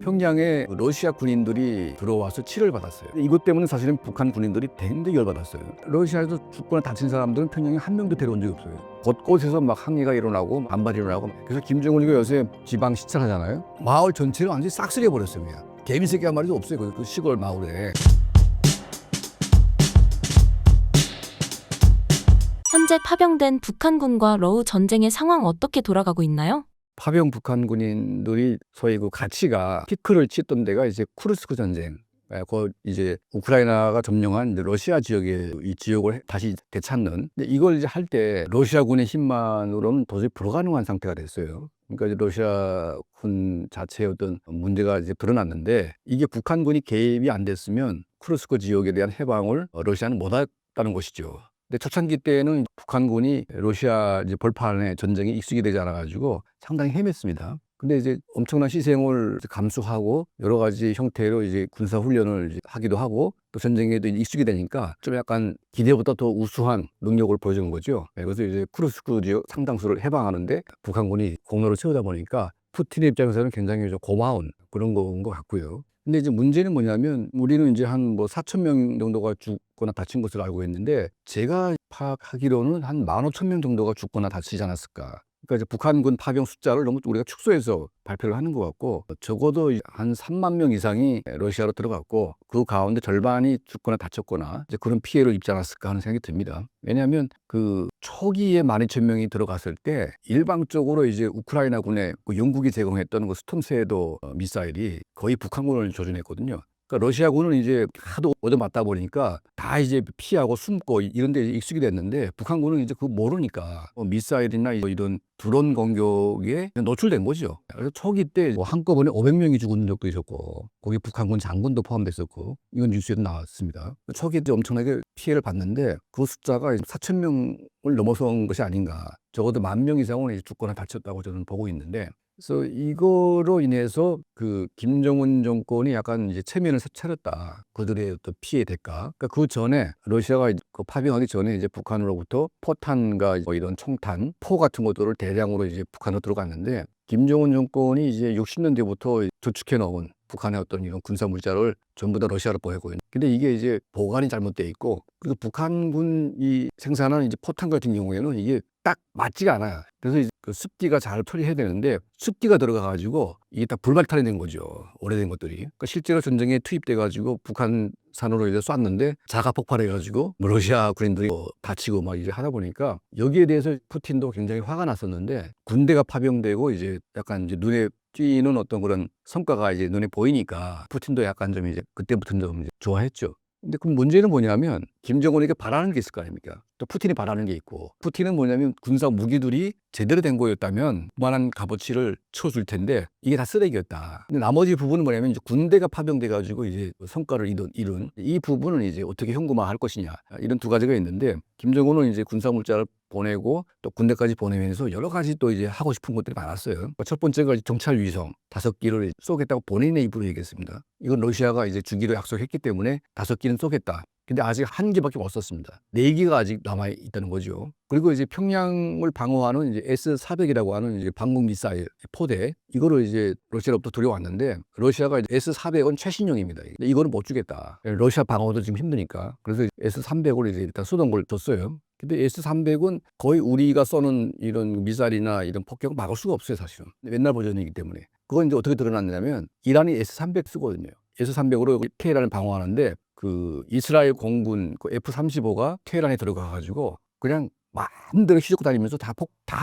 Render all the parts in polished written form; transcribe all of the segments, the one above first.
평양에 러시아 군인들이 들어와서 치료를 받았어요. 이것 때문에 사실은 북한 군인들이 굉장히 열받았어요. 러시아에서 죽거나 다친 사람들은 평양에 한 명도 데려온 적이 없어요. 곳곳에서 막 항의가 일어나고 반발이 일어나고. 그래서 김정은이가 요새 지방 시찰하잖아요. 마을 전체를 완전히 싹쓸이해 버렸어요. 그냥 개미 새끼 한 마리도 없어요. 그 시골 마을에. 현재 파병된 북한군과 러우 전쟁의 상황 어떻게 돌아가고 있나요? 파병 북한 군인들이 소위 그 가치가 피크를 치던 데가 이제 쿠르스크 전쟁. 그 이제 우크라이나가 점령한 이제 러시아 지역의 이 지역을 다시 되찾는. 근데 이걸 이제 할 때 러시아군의 힘만으로는 도저히 불가능한 상태가 됐어요. 그러니까 이제 러시아 군 자체의 어떤 문제가 이제 드러났는데, 이게 북한군이 개입이 안 됐으면 쿠르스크 지역에 대한 해방을 러시아는 못했다는 것이죠. 근데 초창기 때는 북한군이 러시아 이제 벌판에 전쟁에 익숙이 되지 않아가지고 상당히 헤맸습니다. 근데 이제 엄청난 희생을 감수하고 여러 가지 형태로 이제 군사 훈련을 이제 하기도 하고 또 전쟁에도 익숙이 되니까 좀 약간 기대보다 더 우수한 능력을 보여준 거죠. 그래서 이제 쿠르스크 지역 상당수를 해방하는데 북한군이 공로를 세우다 보니까 푸틴의 입장에서는 굉장히 좀 고마운 그런 건 것 같고요. 근데 이제 문제는 뭐냐면, 우리는 이제 한 뭐 4천 명 정도가 죽거나 다친 것으로 알고 있는데, 제가 파악하기로는 한 15,000명 정도가 죽거나 다치지 않았을까. 그러니까 이제 북한군 파병 숫자를 너무 우리가 축소해서 발표를 하는 것 같고, 적어도 한 3만 명 이상이 러시아로 들어갔고 그 가운데 절반이 죽거나 다쳤거나 이제 그런 피해를 입지 않았을까 하는 생각이 듭니다. 왜냐하면 그 초기에 12,000명이 들어갔을 때 일방적으로 이제 우크라이나군에 그 영국이 제공했던 그 스톰새도 미사일이 거의 북한군을 조준했거든요. 그러니까 러시아군은 이제 하도 얻어맞다 보니까 다 이제 피하고 숨고 이런 데 익숙이 됐는데, 북한군은 이제 그거 모르니까 미사일이나 이런 드론 공격에 노출된 거죠. 그래서 초기 때 뭐 한꺼번에 500명이 죽은 적도 있었고, 거기 북한군 장군도 포함됐었고, 이건 뉴스에도 나왔습니다. 초기 때 엄청나게 피해를 봤는데 그 숫자가 4,000명을 넘어선 것이 아닌가. 적어도 10,000명 이상은 이제 죽거나 다쳤다고 저는 보고 있는데, 그래서 이거로 인해서 그 김정은 정권이 약간 이제 체면을 차렸다. 그들의 어떤 피해 대가. 그러니까 그 전에 러시아가 그 파병하기 전에 이제 북한으로부터 포탄과 뭐 이런 총탄, 포 같은 것들을 대량으로 이제 북한으로 들어갔는데, 김정은 정권이 이제 60년대부터 저축해 놓은 북한의 어떤 이런 군사 물자를 전부 다 러시아로 보내고 있는. 근데 이게 이제 보관이 잘못돼 있고, 그리고 북한군이 생산하는 이제 포탄 같은 경우에는 이게 딱 맞지가 않아요. 그래서 이제 그 습기가 잘 처리해야 되는데 습기가 들어가가지고 이게 딱 불발탄이 된 거죠. 오래된 것들이. 그러니까 실제로 전쟁에 투입돼가지고 북한산으로 이제 쐈는데 자가 폭발해가지고 뭐 러시아 군인들이 다치고 막 이제 하다 보니까, 여기에 대해서 푸틴도 굉장히 화가 났었는데, 군대가 파병되고 이제 약간 이제 눈에 띄는 어떤 그런 성과가 이제 눈에 보이니까 푸틴도 약간 좀 이제 그때부터는 좀 이제 좋아했죠. 근데 그 문제는 뭐냐면, 김정은에게 바라는 게 있을 거 아닙니까? 또 푸틴이 바라는 게 있고, 푸틴은 뭐냐면 군사 무기들이 제대로 된 거였다면 그만한 값어치를 쳐줄 텐데 이게 다 쓰레기였다. 근데 나머지 부분은 뭐냐면, 이제 군대가 파병돼 가지고 이제 성과를 이룬 이 부분은 이제 어떻게 현금화할 것이냐, 이런 두 가지가 있는데, 김정은은 이제 군사 물자를 보내고 또 군대까지 보내면서 여러 가지 또 이제 하고 싶은 것들이 많았어요. 첫 번째가 정찰 위성 5기를 쏘겠다고 본인의 입으로 얘기했습니다. 이건 러시아가 이제 주기로 약속했기 때문에 5기는 쏘겠다. 근데 아직 1기밖에 못 썼습니다. 4기가 아직 남아 있다는 거죠. 그리고 이제 평양을 방어하는 이제 S-400이라고 하는 이제 방공 미사일 포대, 이거를 이제 러시아로부터 들여왔는데, 러시아가 이제 S-400은 최신형입니다. 근데 이거는 못 주겠다. 러시아 방어도 지금 힘드니까. 그래서 S-300을 이제 일단 쏘던 걸 줬어요. 근데 S-300은 거의 우리가 쏘는 이런 미사일이나 이런 폭격을 막을 수가 없어요, 사실은. 옛날 버전이기 때문에. 그건 이제 어떻게 드러났냐면, 이란이 S-300 쓰거든요. S-300으로 테헤란을 방어하는데, 그 이스라엘 공군 그 F-35가 테헤란에 들어가가지고 그냥 마음대로 휘젓고 다니면서 다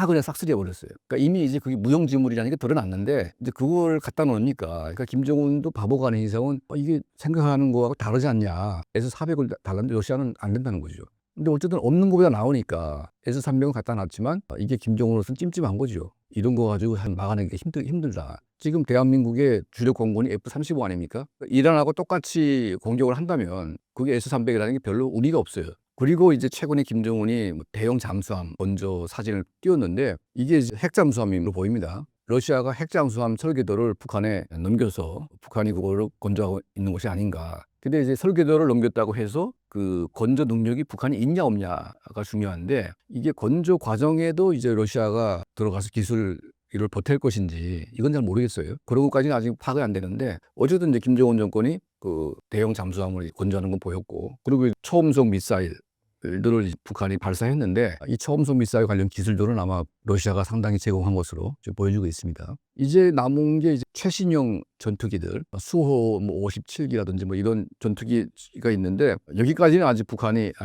그냥 싹쓸이해 버렸어요. 그러니까 이미 이제 그게 무용지물이라는 게 드러났는데, 이제 그걸 갖다 놓으니까, 그러니까 김정은도 바보가 아닌 이상은 이게 생각하는 거하고 다르지 않냐. S-400을 달랐는데 러시아는 안 된다는 거죠. 근데 어쨌든 없는 것보다 나오니까 S-300은 갖다 놨지만 이게 김정은으로서는 찜찜한 거죠. 이런 거 가지고 막아내기 힘들다. 지금 대한민국의 주력 공군이 F-35 아닙니까? 이란하고 똑같이 공격을 한다면 그게 S-300이라는 게 별로 의미가 없어요. 그리고 이제 최근에 김정은이 대형 잠수함 먼저 사진을 띄웠는데, 이게 이제 핵잠수함으로 보입니다. 러시아가 핵잠수함 설계도를 북한에 넘겨서 북한이 그거를 건조하고 있는 것이 아닌가. 근데 이제 설계도를 넘겼다고 해서 그 건조 능력이 북한이 있냐 없냐가 중요한데, 이게 건조 과정에도 이제 러시아가 들어가서 기술 이걸 버틸 것인지 이건 잘 모르겠어요. 그러고까지는 아직 파악이 안 되는데 어쨌든 이제 김정은 정권이 그 대형 잠수함을 건조하는 건 보였고 그리고 초음속 미사일들을 북한이 발사했는데 이 초음속 미사일 관련 기술들은 아마 러시아가 상당히 제공한 것으로 지금 보여지고 있습니다. 이제 남은 게 이제 최신형 전투기들 수호 뭐 57기라든지 뭐 이런 전투기가 있는데 여기까지는 아직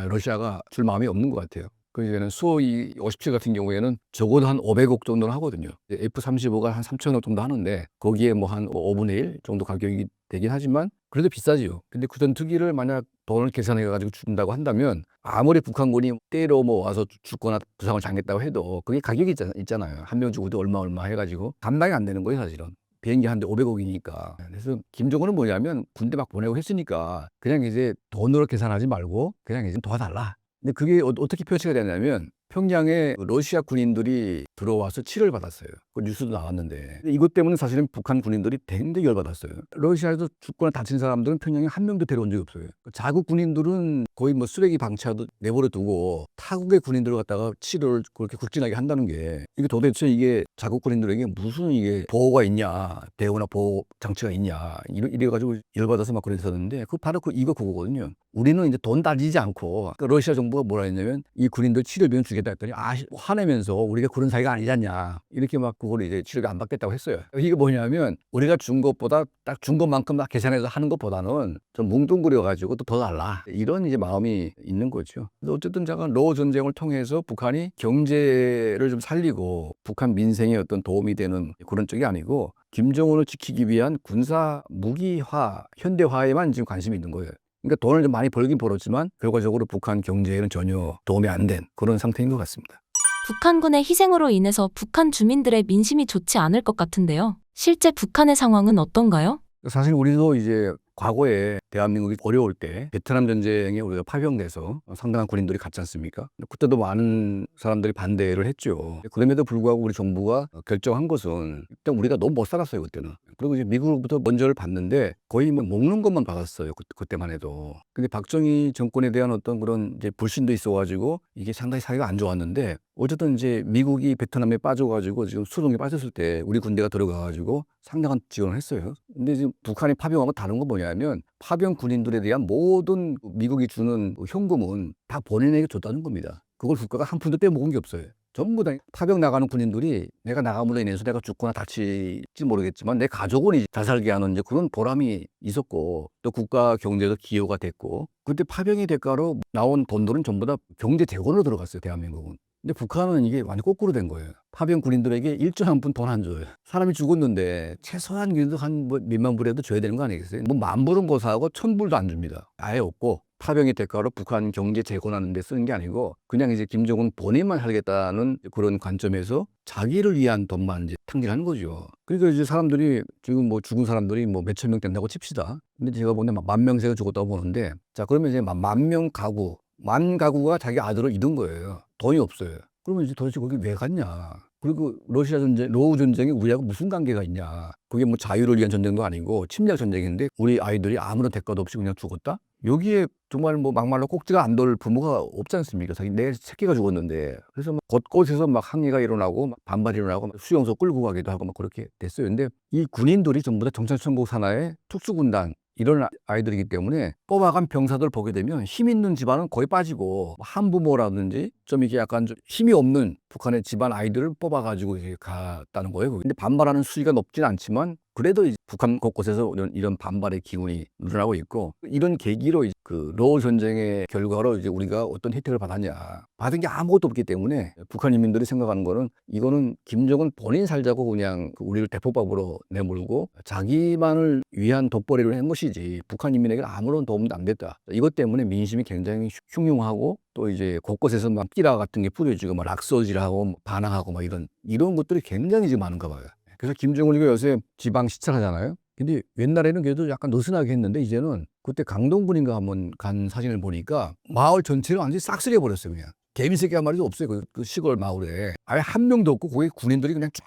러시아가 줄 마음이 없는 것 같아요. 그러니까 수호이 57 같은 경우에는 적어도 한 500억 정도는 하거든요. F-35가 한 3천억 정도 하는데 거기에 뭐 한 5분의 1 정도 가격이 되긴 하지만 그래도 비싸지요. 근데 그 전투기를 만약 돈을 계산해 가지고 준다고 한다면 아무리 북한군이 때로 뭐 와서 죽거나 부상을 당했다고 해도 그게 가격이 있잖아요. 한 명 죽어도 얼마 해가지고 감당이 안 되는 거예요, 사실은. 비행기 한 대 500억이니까. 그래서 김정은은 뭐냐면 군대 막 보내고 했으니까 그냥 이제 돈으로 계산하지 말고 그냥 이제 도와달라. 근데 그게 어떻게 표시가 되냐면 평양에 러시아 군인들이 들어와서 치료를 받았어요. 그 뉴스도 나왔는데 이것 때문에 사실은 북한 군인들이 굉장히 열받았어요. 러시아에서 죽거나 다친 사람들은 평양에 한 명도 데려온 적이 없어요. 자국 군인들은 거의 뭐 쓰레기 방치하듯 내버려 두고 타국의 군인들을 갖다가 치료를 그렇게 굵진하게 한다는 게 이게 도대체 이게 자국 군인들에게 무슨 이게 보호가 있냐, 대우나 보호 장치가 있냐 이래가지고 열받아서 막 그랬었는데 바로 그거거든요. 우리는 이제 돈 따지지 않고 그러니까 러시아 정부가 뭐라 했냐면 이 군인들 치료비는 주겠다 했더니 화내면서 우리가 그런 사이가 아니잖냐 이렇게 막 그걸 이제 치료비 안 받겠다고 했어요. 이게 뭐냐면 우리가 준 것보다 딱 준 것만큼 딱 계산해서 하는 것보다는 좀 뭉뚱그려 가지고 또 더 달라 이런 이제 마음이 있는 거죠. 그래서 어쨌든 제가 러우 전쟁을 통해서 북한이 경제를 좀 살리고 북한 민생에 어떤 도움이 되는 그런 쪽이 아니고 김정은을 지키기 위한 군사 무기화 현대화에만 지금 관심이 있는 거예요. 그러니까 돈을 좀 많이 벌긴 벌었지만 결과적으로 북한 경제에는 전혀 도움이 안 된 그런 상태인 것 같습니다. 북한군의 희생으로 인해서 북한 주민들의 민심이 좋지 않을 것 같은데요. 실제 북한의 상황은 어떤가요? 사실 우리도 이제 과거에 대한민국이 어려울 때 베트남 전쟁에 우리가 파병돼서 상당한 군인들이 갔지 않습니까? 그때도 많은 사람들이 반대를 했죠. 그럼에도 불구하고 우리 정부가 결정한 것은 일단 우리가 너무 못 살았어요, 그때는. 그리고 이제 미국으로부터 먼저를 받는데 거의 뭐 먹는 것만 받았어요, 그때만 해도. 근데 박정희 정권에 대한 어떤 그런 이제 불신도 있어가지고 이게 상당히 사이가 안 좋았는데 어쨌든 이제 미국이 베트남에 빠져가지고 지금 수동에 빠졌을 때 우리 군대가 들어가가지고 상당한 지원을 했어요. 근데 지금 북한이 파병하고 다른 건 뭐냐면 파병 군인들에 대한 모든 미국이 주는 현금은 다 본인에게 줬다는 겁니다. 그걸 국가가 한 푼도 떼먹은 게 없어요. 전부 다 파병 나가는 군인들이 내가 나감으로 인해서 내가 죽거나 다칠지 모르겠지만 내 가족은 잘 살게 하는 이제 그런 보람이 있었고 또 국가 경제도 기여가 됐고 그때 파병의 대가로 나온 돈들은 전부 다 경제 재건으로 들어갔어요, 대한민국은. 근데 북한은 이게 완전 거꾸로 된 거예요. 파병 군인들에게 일전 한 푼 돈 안 줘요. 사람이 죽었는데 최소한 그래도 한 뭐 몇만 불이라도 줘야 되는 거 아니겠어요? 뭐 만 불은 고사하고 1,000불도 안 줍니다. 아예 없고 파병의 대가로 북한 경제 재건하는 데 쓰는 게 아니고 그냥 이제 김정은 본인만 살겠다는 그런 관점에서 자기를 위한 돈만 이제 탕진하는 거죠. 그러니까 이제 사람들이 지금 뭐 죽은 사람들이 뭐 몇천 명 된다고 칩시다. 근데 제가 보면 만 명세가 죽었다고 보는데 자 그러면 이제 만 명 가구 만 가구가 자기 아들을 잃은 거예요. 돈이 없어요. 그러면 이제 도대체 거기 왜 갔냐? 그리고 러시아 전쟁, 러우 전쟁이 우리하고 무슨 관계가 있냐? 그게 뭐 자유를 위한 전쟁도 아니고 침략 전쟁인데 우리 아이들이 아무런 대가도 없이 그냥 죽었다? 여기에 정말 뭐 막말로 꼭지가 안 돌 부모가 없지 않습니까? 자기 내 새끼가 죽었는데 그래서 막 곳곳에서 막 항의가 일어나고 막 반발이 일어나고 막 수용소 끌고 가기도 하고 막 그렇게 됐어요. 근데 이 군인들이 전부 다 정찰천국 산하의 특수군단 이런 아이들이기 때문에 뽑아간 병사들 보게 되면 힘 있는 집안은 거의 빠지고 한부모라든지 좀 이게 약간 좀 힘이 없는 북한의 집안 아이들을 뽑아가지고 이렇게 갔다는 거예요. 근데 반발하는 수위가 높진 않지만 그래도 이제 북한 곳곳에서 이런 반발의 기운이 늘어나고 있고 이런 계기로 그 러우 전쟁의 결과로 이제 우리가 어떤 혜택을 받았냐 받은 게 아무것도 없기 때문에 북한 인민들이 생각하는 거는 이거는 김정은 본인 살자고 그냥 우리를 대포밥으로 내몰고 자기만을 위한 돋보리를 한 것이지 북한 인민에게 아무런 도움도 안 됐다. 이것 때문에 민심이 굉장히 흉흉하고 또 이제 곳곳에서 막 끼라 같은 게 뿌려지고 막 락서질하고 반항하고 막 이런 것들이 굉장히 지금 많은가 봐요. 그래서 김정은이가 요새 지방 시찰하잖아요. 근데 옛날에는 그래도 약간 느슨하게 했는데 이제는 그때 강동군인가 한번 간 사진을 보니까 마을 전체를 완전히 싹쓸이해 버렸어요. 그냥 개미새끼 한 마리도 없어요. 그 시골 마을에 아예 한 명도 없고 거기 군인들이 그냥 쫙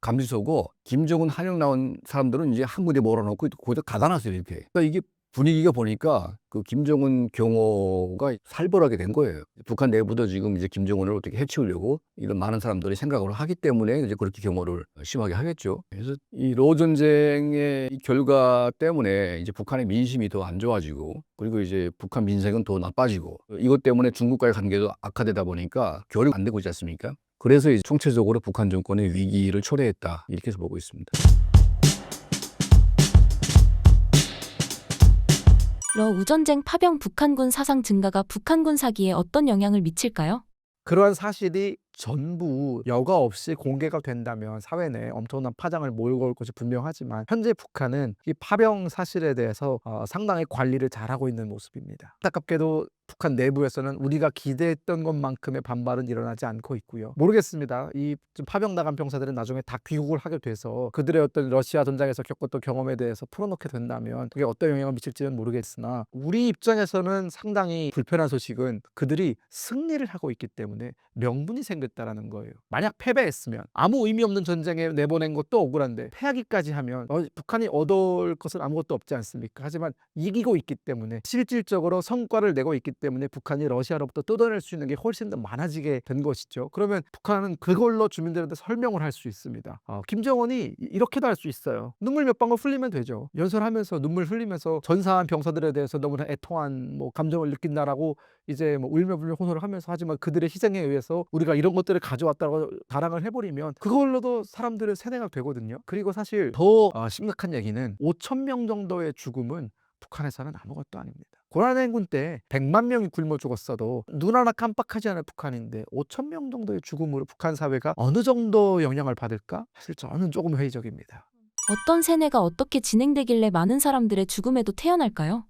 감시서고 김정은 한영 나온 사람들은 이제 한 군데 몰아놓고 거기다 가다 놨어요. 이렇게. 그러니까 이게 분위기가 보니까 그 김정은 경호가 살벌하게 된 거예요. 북한 내부도 지금 이제 김정은을 어떻게 해치우려고 이런 많은 사람들이 생각을 하기 때문에 이제 그렇게 경호를 심하게 하겠죠. 그래서 이 로 전쟁의 이 결과 때문에 이제 북한의 민심이 더 안 좋아지고, 그리고 이제 북한 민생은 더 나빠지고, 이것 때문에 중국과의 관계도 악화되다 보니까 교류가 안 되고 있지 않습니까? 그래서 이제 총체적으로 북한 정권의 위기를 초래했다, 이렇게 해서 보고 있습니다. 러 우전쟁 파병 북한군 사상 증가가 북한군 사기에 어떤 영향을 미칠까요? 그러한 사실이 전부 여과 없이 공개가 된다면 사회 내에 엄청난 파장을 몰고 올 것이 분명하지만, 현재 북한은 이 파병 사실에 대해서 상당히 관리를 잘하고 있는 모습입니다. 안타깝게도 북한 내부에서는 우리가 기대했던 것만큼의 반발은 일어나지 않고 있고요. 모르겠습니다. 이 파병 나간 병사들은 나중에 다 귀국을 하게 돼서 그들의 어떤 러시아 전장에서 겪었던 경험에 대해서 풀어놓게 된다면 그게 어떤 영향을 미칠지는 모르겠으나, 우리 입장에서는 상당히 불편한 소식은 그들이 승리를 하고 있기 때문에 명분이 생겼다라는 거예요. 만약 패배했으면 아무 의미 없는 전쟁에 내보낸 것도 억울한데, 패하기까지 하면 북한이 얻을 것은 아무것도 없지 않습니까? 하지만 이기고 있기 때문에, 실질적으로 성과를 내고 있기 때문에 북한이 러시아로부터 뜯어낼 수 있는 게 훨씬 더 많아지게 된 것이죠. 그러면 북한은 그걸로 주민들한테 설명을 할 수 있습니다. 김정은이 이렇게도 할 수 있어요. 눈물 몇 방울 흘리면 되죠. 연설하면서 눈물 흘리면서 전사한 병사들에 대해서 너무나 애통한 감정을 느낀다라고 이제 울며불며 호소를 하면서, 하지만 그들의 희생에 의해서 우리가 이런 것들을 가져왔다고 자랑을 해버리면 그걸로도 사람들은 세뇌가 되거든요. 그리고 사실 더 심각한 얘기는 5천 명 정도의 죽음은 북한에서는 아무것도 아닙니다. 고란행군 때 100만 명이 굶어 죽었어도 눈 하나 깜빡하지 않을 북한인데, 5천 명 정도의 죽음으로 북한 사회가 어느 정도 영향을 받을까? 사실 저는 조금 회의적입니다. 어떤 세뇌가 어떻게 진행되길래 많은 사람들의 죽음에도 태어날까요?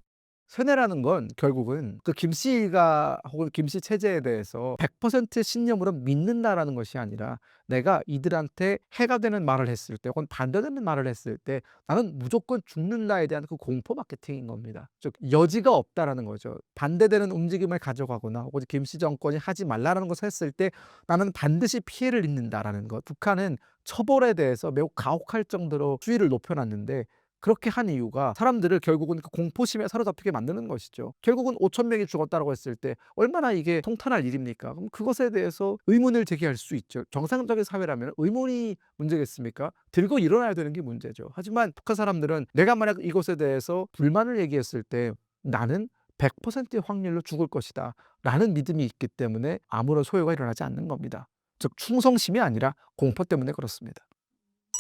세뇌라는 건 결국은 그 김씨가 혹은 김씨 체제에 대해서 100% 신념으로 믿는다라는 것이 아니라, 내가 이들한테 해가 되는 말을 했을 때 혹은 반대되는 말을 했을 때 나는 무조건 죽는다에 대한 그 공포 마케팅인 겁니다. 즉 여지가 없다라는 거죠. 반대되는 움직임을 가져가거나 혹은 김씨 정권이 하지 말라는 것을 했을 때 나는 반드시 피해를 입는다라는 것. 북한은 처벌에 대해서 매우 가혹할 정도로 수위를 높여놨는데, 그렇게 한 이유가 사람들을 결국은 그 공포심에 사로잡히게 만드는 것이죠. 결국은 5천 명이 죽었다고 했을 때 얼마나 이게 통탄할 일입니까? 그럼 그것에 대해서 의문을 제기할 수 있죠. 정상적인 사회라면 의문이 문제겠습니까? 들고 일어나야 되는 게 문제죠. 하지만 북한 사람들은 내가 만약 이것에 대해서 불만을 얘기했을 때 나는 100%의 확률로 죽을 것이다 라는 믿음이 있기 때문에 아무런 소요가 일어나지 않는 겁니다. 즉 충성심이 아니라 공포 때문에 그렇습니다.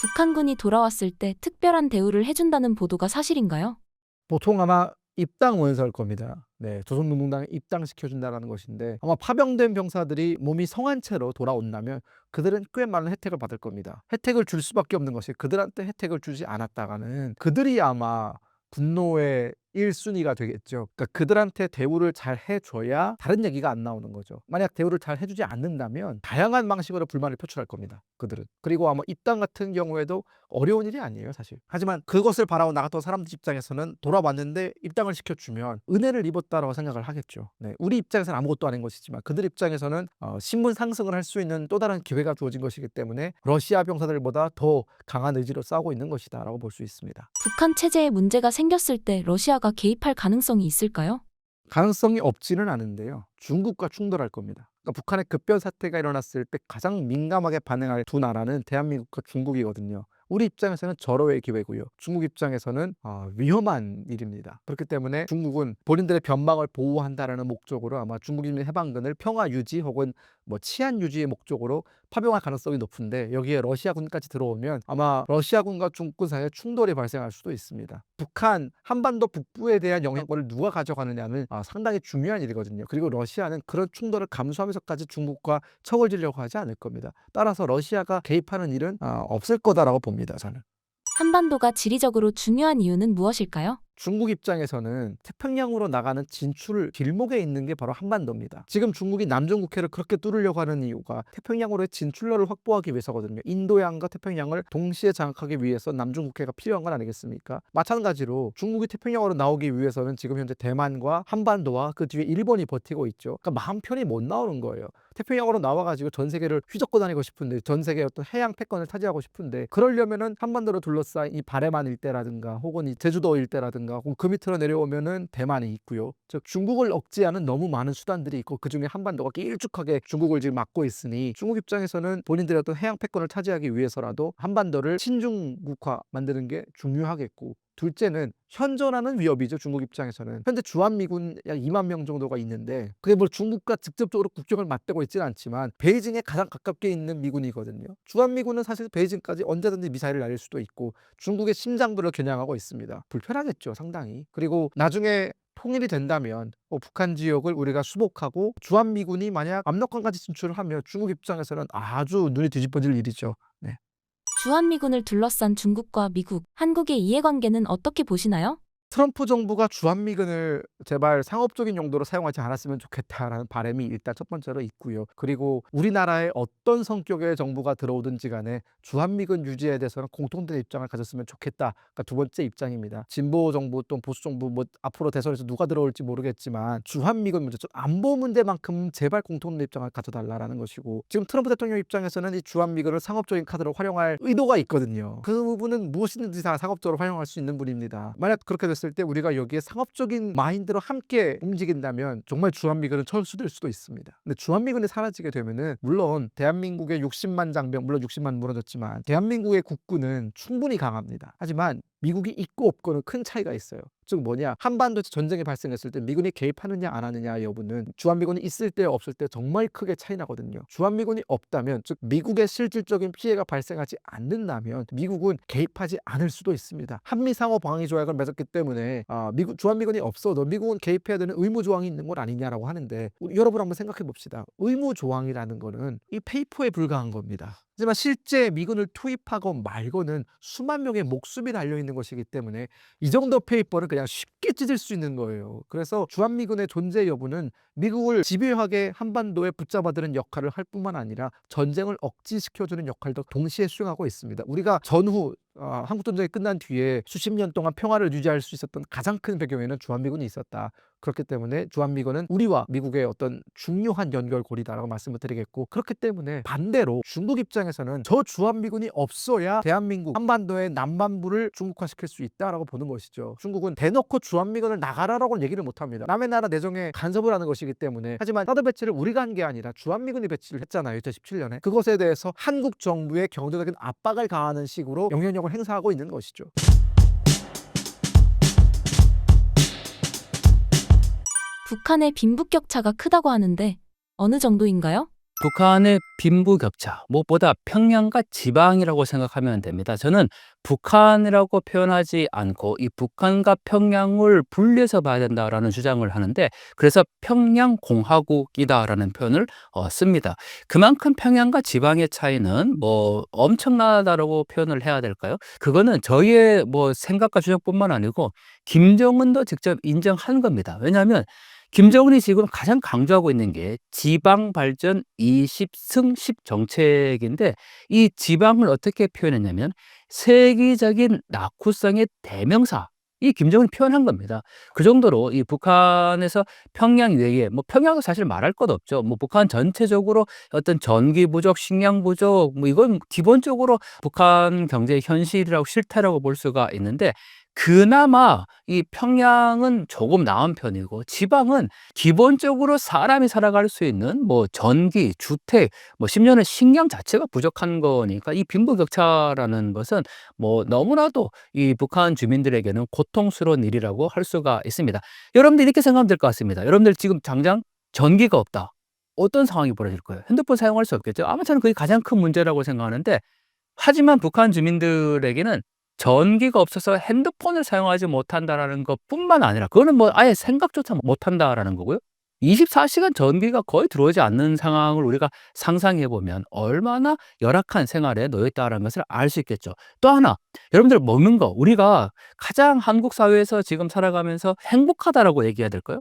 북한군이 돌아왔을 때 특별한 대우를 해준다는 보도가 사실인가요? 보통 아마 입당 원서일 겁니다. 네, 조선노동당에 입당시켜준다는 것인데, 아마 파병된 병사들이 몸이 성한 채로 돌아온다면 그들은 꽤 많은 혜택을 받을 겁니다. 혜택을 줄 수밖에 없는 것이, 그들한테 혜택을 주지 않았다가는 그들이 아마 분노의 1순위가 되겠죠. 그러니까 그들한테 대우를 잘 해줘야 다른 얘기가 안 나오는 거죠. 만약 대우를 잘 해주지 않는다면 다양한 방식으로 불만을 표출할 겁니다. 그들은. 그리고 아마 입당 같은 경우에도 어려운 일이 아니에요, 사실. 하지만 그것을 바라고 나갔던 사람들 입장에서는 돌아왔는데 입당을 시켜주면 은혜를 입었다라고 생각을 하겠죠. 네, 우리 입장에서는 아무것도 아닌 것이지만 그들 입장에서는 신분 상승을 할 수 있는 또 다른 기회가 주어진 것이기 때문에 러시아 병사들보다 더 강한 의지로 싸우고 있는 것이다라고 볼 수 있습니다. 북한 체제에 문제가 생겼을 때 러시아가 개입할 가능성이 있을까요? 가능성이 없지는 않은데요. 중국과 충돌할 겁니다. 그러니까 북한의 급변 사태가 일어났을 때 가장 민감하게 반응할 두 나라는 대한민국과 중국이거든요. 우리 입장에서는 절호의 기회고요. 중국 입장에서는 위험한 일입니다. 그렇기 때문에 중국은 본인들의 변방을 보호한다라는 목적으로 아마 중국인민 해방군을 평화 유지 혹은 치안 유지의 목적으로 파병할 가능성이 높은데, 여기에 러시아군까지 들어오면 아마 러시아군과 중국군 사이에 충돌이 발생할 수도 있습니다. 북한 한반도 북부에 대한 영향권을 누가 가져가느냐는 상당히 중요한 일이거든요. 그리고 러시아는 그런 충돌을 감수하면서까지 중국과 척을 지려고 하지 않을 겁니다. 따라서 러시아가 개입하는 일은 없을 거다라고 봅니다, 저는. 한반도가 지리적으로 중요한 이유는 무엇일까요? 중국 입장에서는 태평양으로 나가는 진출 길목에 있는 게 바로 한반도입니다. 지금 중국이 남중국해를 그렇게 뚫으려고 하는 이유가 태평양으로의 진출로를 확보하기 위해서거든요. 인도양과 태평양을 동시에 장악하기 위해서 남중국해가 필요한 건 아니겠습니까? 마찬가지로 중국이 태평양으로 나오기 위해서는 지금 현재 대만과 한반도와 그 뒤에 일본이 버티고 있죠. 그러니까 마음 편히 못 나오는 거예요. 태평양으로 나와가지고 전 세계를 휘젓고 다니고 싶은데, 전 세계의 어떤 해양 패권을 차지하고 싶은데, 그러려면은 한반도를 둘러싸인 이 바레만 일대라든가 혹은 이 제주도 일대라든가 있습니다. 그 밑으로 내려오면은 대만이 있고요. 즉 중국을 억제하는 너무 많은 수단들이 있고 그중에 한반도가 길쭉하게 중국을 지금 막고 있으니 중국 입장에서는 본인들의 어떤 해양 패권을 차지하기 위해서라도 한반도를 친중국화 만드는 게 중요하겠고, 둘째는 현존하는 위협이죠. 중국 입장에서는 현재 주한미군 약 2만 명 정도가 있는데 그게 뭐 중국과 직접적으로 국경을 맞대고 있지는 않지만 베이징에 가장 가깝게 있는 미군이거든요. 주한미군은 사실 베이징까지 언제든지 미사일을 날릴 수도 있고 중국의 심장부를 겨냥하고 있습니다. 불편하겠죠, 상당히. 그리고 나중에 통일이 된다면 북한 지역을 우리가 수복하고 주한미군이 만약 압록강까지 진출을 하면 중국 입장에서는 아주 눈이 뒤집어질 일이죠. 네. 주한미군을 둘러싼 중국과 미국, 한국의 이해관계는 어떻게 보시나요? 트럼프 정부가 주한미군을 제발 상업적인 용도로 사용하지 않았으면 좋겠다라는 바람이 일단 첫 번째로 있고요. 그리고 우리나라에 어떤 성격의 정부가 들어오든지 간에 주한미군 유지에 대해서는 공통된 입장을 가졌으면 좋겠다가 두 번째 입장입니다. 진보 정부 또는 보수 정부 뭐 앞으로 대선에서 누가 들어올지 모르겠지만 주한미군 문제, 즉 안보 문제만큼 제발 공통된 입장을 가져달라라는 것이고, 지금 트럼프 대통령 입장에서는 이 주한미군을 상업적인 카드로 활용할 의도가 있거든요. 그 부분은 무엇이든지 다 상업적으로 활용할 수 있는 분입니다. 만약 그렇게 됐을 때 우리가 여기에 상업적인 마인드로 함께 움직인다면 정말 주한미군은 철수될 수도 있습니다. 근데 주한미군이 사라지게 되면은 물론 대한민국의 60만 장병, 물론 60만 무너졌지만 대한민국의 국군은 충분히 강합니다. 하지만 미국이 있고 없고는 큰 차이가 있어요. 즉 뭐냐, 한반도에서 전쟁이 발생했을 때 미군이 개입하느냐 안 하느냐 여부는 주한미군이 있을 때 없을 때 정말 크게 차이 나거든요. 주한미군이 없다면, 즉 미국의 실질적인 피해가 발생하지 않는다면 미국은 개입하지 않을 수도 있습니다. 한미상호 방위 조약을 맺었기 때문에 주한미군이 없어도 미국은 개입해야 되는 의무 조항이 있는 건 아니냐라고 하는데, 여러분 한번 생각해 봅시다. 의무 조항이라는 거는 이 페이퍼에 불과한 겁니다. 하지만 실제 미군을 투입하고 말고는 수만 명의 목숨이 달려있는 것이기 때문에 이 정도 페이퍼는 그냥 쉽게 찢을 수 있는 거예요. 그래서 주한미군의 존재 여부는 미국을 집요하게 한반도에 붙잡아두는 역할을 할 뿐만 아니라 전쟁을 억지시켜주는 역할도 동시에 수행하고 있습니다. 우리가 전후 한국전쟁이 끝난 뒤에 수십 년 동안 평화를 유지할 수 있었던 가장 큰 배경에는 주한미군이 있었다. 그렇기 때문에 주한미군은 우리와 미국의 어떤 중요한 연결고리다라고 말씀을 드리겠고, 그렇기 때문에 반대로 중국 입장에서는 저 주한미군이 없어야 대한민국 한반도의 남반부를 중국화시킬 수 있다라고 보는 것이죠. 중국은 대놓고 주한미군을 나가라라고는 얘기를 못합니다. 남의 나라 내정에 간섭을 하는 것이기 때문에. 하지만 사드 배치를 우리가 한 게 아니라 주한미군이 배치를 했잖아요, 2017년에. 그것에 대해서 한국 정부의 경제적인 압박을 가하는 식으로 영향력을 행사하고 있는 것이죠. 북한의 빈부격차가 크다고 하는데 어느 정도인가요? 북한의 빈부격차, 무엇보다 평양과 지방이라고 생각하면 됩니다. 저는 북한이라고 표현하지 않고 이 북한과 평양을 분리해서 봐야 된다라는 주장을 하는데, 그래서 평양공화국이다라는 표현을 씁니다. 그만큼 평양과 지방의 차이는 엄청나다라고 표현을 해야 될까요? 그거는 저희의 생각과 주장뿐만 아니고 김정은도 직접 인정한 겁니다. 왜냐하면 김정은이 지금 가장 강조하고 있는 게 지방 발전 20승 10 정책인데, 이 지방을 어떻게 표현했냐면 세계적인 낙후성의 대명사, 이 김정은이 표현한 겁니다. 그 정도로 이 북한에서 평양 외에 평양은 사실 말할 것 없죠. 북한 전체적으로 어떤 전기 부족, 식량 부족, 이건 기본적으로 북한 경제의 현실이라고 실태라고 볼 수가 있는데, 그나마 이 평양은 조금 나은 편이고 지방은 기본적으로 사람이 살아갈 수 있는 전기, 주택, 심지어는 식량 자체가 부족한 거니까 이 빈부격차라는 것은 너무나도 이 북한 주민들에게는 고통스러운 일이라고 할 수가 있습니다. 여러분들 이렇게 생각하면 될 것 같습니다. 여러분들 지금 당장 전기가 없다. 어떤 상황이 벌어질 거예요? 핸드폰 사용할 수 없겠죠? 아마 저는 그게 가장 큰 문제라고 생각하는데, 하지만 북한 주민들에게는 전기가 없어서 핸드폰을 사용하지 못한다라는 것뿐만 아니라, 그거는 아예 생각조차 못한다라는 거고요. 24시간 전기가 거의 들어오지 않는 상황을 우리가 상상해 보면 얼마나 열악한 생활에 놓여 있다는 것을 알 수 있겠죠. 또 하나, 여러분들 먹는 거, 우리가 가장 한국 사회에서 지금 살아가면서 행복하다라고 얘기해야 될까요?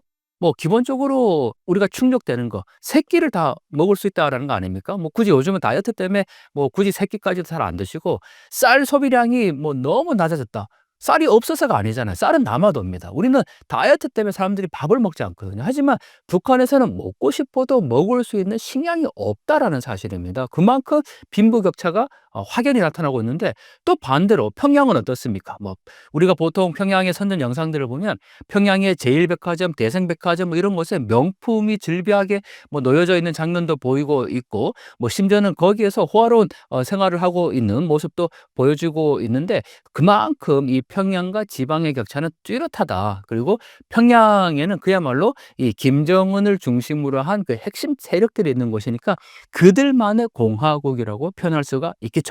기본적으로 우리가 충족되는 거, 세 끼를 다 먹을 수 있다라는 거 아닙니까? 굳이 요즘은 다이어트 때문에 굳이 세 끼까지도 잘 안 드시고 쌀 소비량이 너무 낮아졌다. 쌀이 없어서가 아니잖아요. 쌀은 남아도 옵니다. 우리는 다이어트 때문에 사람들이 밥을 먹지 않거든요. 하지만 북한에서는 먹고 싶어도 먹을 수 있는 식량이 없다라는 사실입니다. 그만큼 빈부격차가 확연히 나타나고 있는데, 또 반대로 평양은 어떻습니까? 뭐 우리가 보통 평양에 선전 영상들을 보면 평양의 제1백화점, 대생백화점 뭐 이런 곳에 명품이 즐비하게 뭐 놓여져 있는 장면도 보이고 있고, 뭐 심지어는 거기에서 호화로운 생활을 하고 있는 모습도 보여주고 있는데, 그만큼 이 평양과 지방의 격차는 뚜렷하다. 그리고 평양에는 그야말로 이 김정은을 중심으로 한 그 핵심 세력들이 있는 곳이니까 그들만의 공화국이라고 표현할 수가 있겠죠.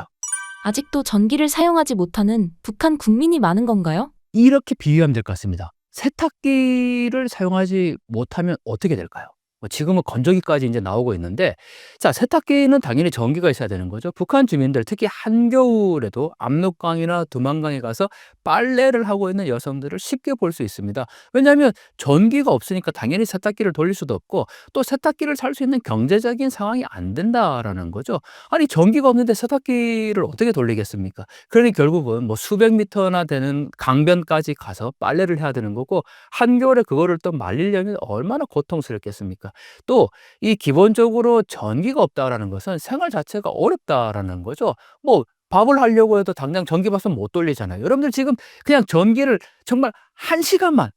아직도 전기를 사용하지 못하는 북한 국민이 많은 건가요? 이렇게 비유하면 될 것 같습니다. 세탁기를 사용하지 못하면 어떻게 될까요? 뭐 지금은 건조기까지 이제 나오고 있는데, 자, 세탁기는 당연히 전기가 있어야 되는 거죠. 북한 주민들, 특히 한겨울에도 압록강이나 두만강에 가서 빨래를 하고 있는 여성들을 쉽게 볼 수 있습니다. 왜냐하면 전기가 없으니까 당연히 세탁기를 돌릴 수도 없고, 또 세탁기를 살 수 있는 경제적인 상황이 안 된다라는 거죠. 아니, 전기가 없는데 세탁기를 어떻게 돌리겠습니까? 그러니 결국은 뭐 수백 미터나 되는 강변까지 가서 빨래를 해야 되는 거고, 한겨울에 그거를 또 말리려면 얼마나 고통스럽겠습니까? 또 이 기본적으로 전기가 없다라는 것은 생활 자체가 어렵다라는 거죠. 뭐 밥을 하려고 해도 당장 전기밥은 못 돌리잖아요. 여러분들 지금 그냥 전기를 정말 1시간만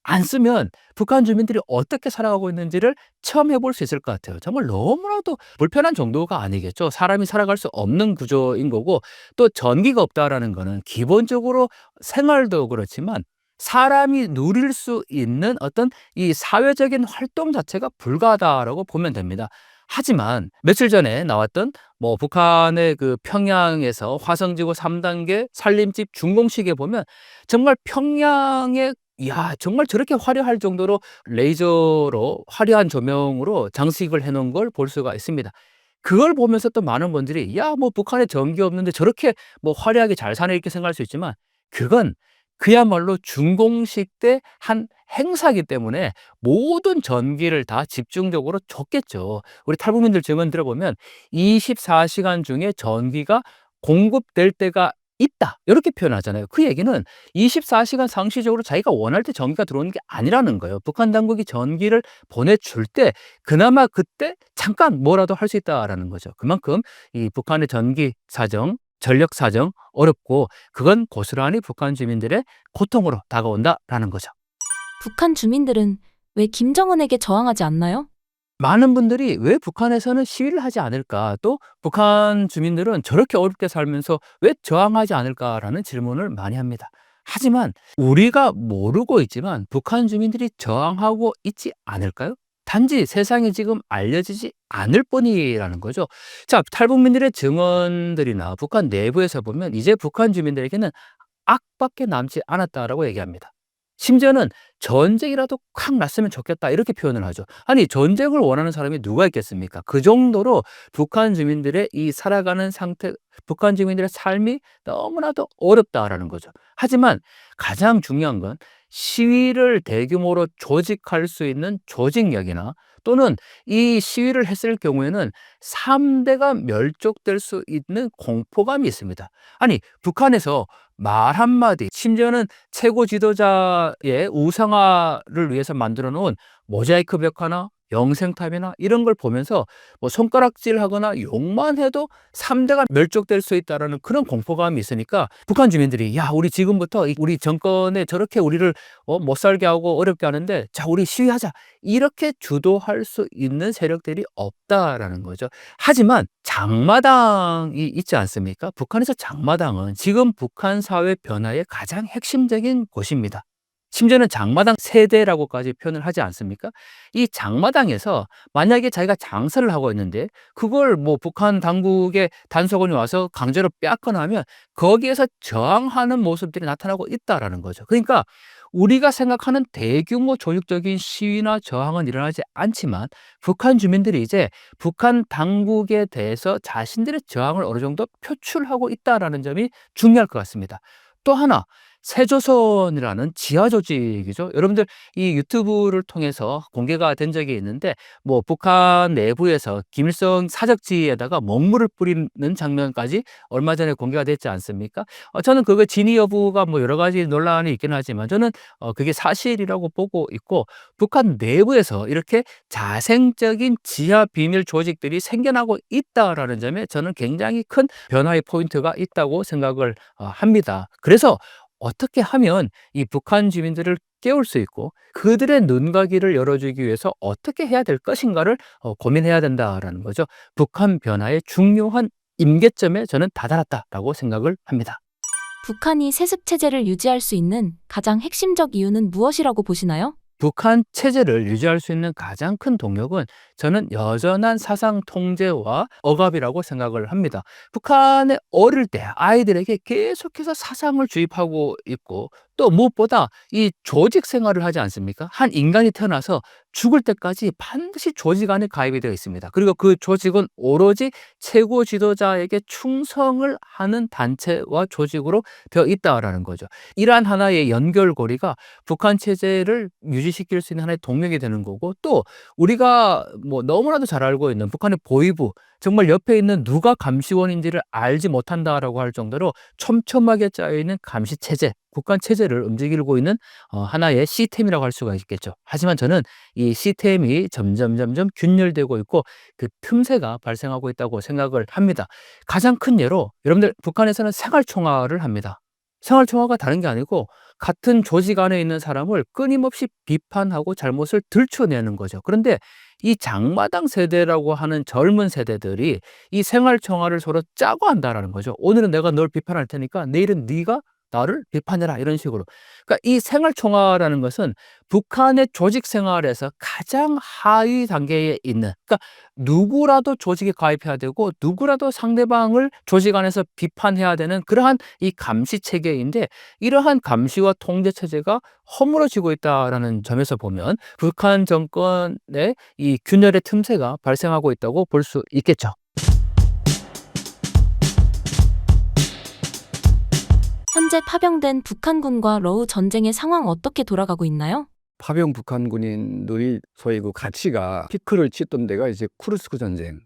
안 쓰면 북한 주민들이 어떻게 살아가고 있는지를 체험해 볼 수 있을 것 같아요. 정말 너무나도 불편한 정도가 아니겠죠. 사람이 살아갈 수 없는 구조인 거고, 또 전기가 없다라는 거는 기본적으로 생활도 그렇지만 사람이 누릴 수 있는 어떤 이 사회적인 활동 자체가 불가하다라고 보면 됩니다. 하지만 며칠 전에 나왔던 뭐 북한의 그 평양에서 화성지구 3단계 산림집 준공식에 보면 정말 평양의, 야, 정말 저렇게 화려할 정도로 레이저로 화려한 조명으로 장식을 해놓은 걸 볼 수가 있습니다. 그걸 보면서 또 많은 분들이 야, 뭐 북한에 전기 없는데 저렇게 뭐 화려하게 잘 사네 이렇게 생각할 수 있지만, 그건 그야말로 준공식 때 한 행사기 때문에 모든 전기를 다 집중적으로 줬겠죠. 우리 탈북민들 증언 들어보면 24시간 중에 전기가 공급될 때가 있다, 이렇게 표현하잖아요. 그 얘기는 24시간 상시적으로 자기가 원할 때 전기가 들어오는 게 아니라는 거예요. 북한 당국이 전기를 보내줄 때 그나마 그때 잠깐 뭐라도 할 수 있다라는 거죠. 그만큼 이 북한의 전기 사정, 전력 사정 어렵고, 그건 고스란히 북한 주민들의 고통으로 다가온다라는 거죠. 북한 주민들은 왜 김정은에게 저항하지 않나요? 많은 분들이 왜 북한에서는 시위를 하지 않을까, 또 북한 주민들은 저렇게 어렵게 살면서 왜 저항하지 않을까라는 질문을 많이 합니다. 하지만 우리가 모르고 있지만 북한 주민들이 저항하고 있지 않을까요? 단지 세상에 지금 알려지지 않을 뿐이라는 거죠. 자, 탈북민들의 증언들이나 북한 내부에서 보면 이제 북한 주민들에게는 악밖에 남지 않았다라고 얘기합니다. 심지어는 전쟁이라도 콱 났으면 좋겠다 이렇게 표현을 하죠. 아니, 전쟁을 원하는 사람이 누가 있겠습니까? 그 정도로 북한 주민들의 이 살아가는 상태, 북한 주민들의 삶이 너무나도 어렵다라는 거죠. 하지만 가장 중요한 건 시위를 대규모로 조직할 수 있는 조직력이나, 또는 이 시위를 했을 경우에는 3대가 멸족될 수 있는 공포감이 있습니다. 아니, 북한에서 말 한마디, 심지어는 최고 지도자의 우상화를 위해서 만들어 놓은 모자이크 벽화나 영생탑이나 이런 걸 보면서 뭐 손가락질 하거나 욕만 해도 3대가 멸족될 수 있다는 그런 공포감이 있으니까 북한 주민들이 야, 우리 지금부터 우리 정권에 저렇게 우리를 못 살게 하고 어렵게 하는데, 자, 우리 시위하자, 이렇게 주도할 수 있는 세력들이 없다라는 거죠. 하지만 장마당이 있지 않습니까? 북한에서 장마당은 지금 북한 사회 변화의 가장 핵심적인 곳입니다. 심지어는 장마당 세대라고까지 표현을 하지 않습니까? 이 장마당에서 만약에 자기가 장사를 하고 있는데 그걸 뭐 북한 당국의 단속원이 와서 강제로 빼앗거나 하면 거기에서 저항하는 모습들이 나타나고 있다라는 거죠. 그러니까 우리가 생각하는 대규모 조직적인 시위나 저항은 일어나지 않지만 북한 주민들이 이제 북한 당국에 대해서 자신들의 저항을 어느 정도 표출하고 있다라는 점이 중요할 것 같습니다. 또 하나, 세조선이라는 지하 조직이죠. 여러분들 이 유튜브를 통해서 공개가 된 적이 있는데 뭐 북한 내부에서 김일성 사적지에다가 먹물을 뿌리는 장면까지 얼마 전에 공개가 됐지 않습니까? 저는 그거 진위 여부가 뭐 여러 가지 논란이 있긴 하지만 저는 그게 사실이라고 보고 있고 북한 내부에서 이렇게 자생적인 지하 비밀 조직들이 생겨나고 있다라는 점에 저는 굉장히 큰 변화의 포인트가 있다고 생각을 합니다. 그래서 어떻게 하면 이 북한 주민들을 깨울 수 있고 그들의 눈과 귀를 열어주기 위해서 어떻게 해야 될 것인가를 고민해야 된다라는 거죠. 북한 변화의 중요한 임계점에 저는 다다랐다라고 생각을 합니다. 북한이 세습 체제를 유지할 수 있는 가장 핵심적 이유는 무엇이라고 보시나요? 북한 체제를 유지할 수 있는 가장 큰 동력은 저는 여전한 사상 통제와 억압이라고 생각을 합니다. 북한의 어릴 때 아이들에게 계속해서 사상을 주입하고 있고 또 무엇보다 이 조직 생활을 하지 않습니까? 한 인간이 태어나서 죽을 때까지 반드시 조직 안에 가입이 되어 있습니다. 그리고 그 조직은 오로지 최고 지도자에게 충성을 하는 단체와 조직으로 되어 있다라는 거죠. 이러한 하나의 연결고리가 북한 체제를 유지시킬 수 있는 하나의 동력이 되는 거고 또 우리가 뭐 너무나도 잘 알고 있는 북한의 보위부 정말 옆에 있는 누가 감시원인지를 알지 못한다라고 할 정도로 촘촘하게 짜여있는 감시 체제, 국간 체제를 움직이고 있는 하나의 시스템이라고 할 수가 있겠죠. 하지만 저는 이 시스템이 점점 균열되고 있고 그 틈새가 발생하고 있다고 생각을 합니다. 가장 큰 예로 여러분들 북한에서는 생활총화를 합니다. 생활총화가 다른 게 아니고 같은 조직 안에 있는 사람을 끊임없이 비판하고 잘못을 들춰내는 거죠. 그런데 이 장마당 세대라고 하는 젊은 세대들이 이 생활총화를 서로 짜고 한다라는 거죠. 오늘은 내가 널 비판할 테니까 내일은 네가 나를 비판해라 이런 식으로. 그러니까 이 생활총화라는 것은 북한의 조직 생활에서 가장 하위 단계에 있는 그러니까 누구라도 조직에 가입해야 되고 누구라도 상대방을 조직 안에서 비판해야 되는 그러한 이 감시 체계인데 이러한 감시와 통제 체제가 허물어지고 있다라는 점에서 보면 북한 정권의 이 균열의 틈새가 발생하고 있다고 볼 수 있겠죠. 현재 파병된 북한군과 러우 전쟁의 상황 어떻게 돌아가고 있나요? 파병 북한 군인들이 소위 그 가치가 피크를 치던 데가 이제 쿠르스크 전쟁.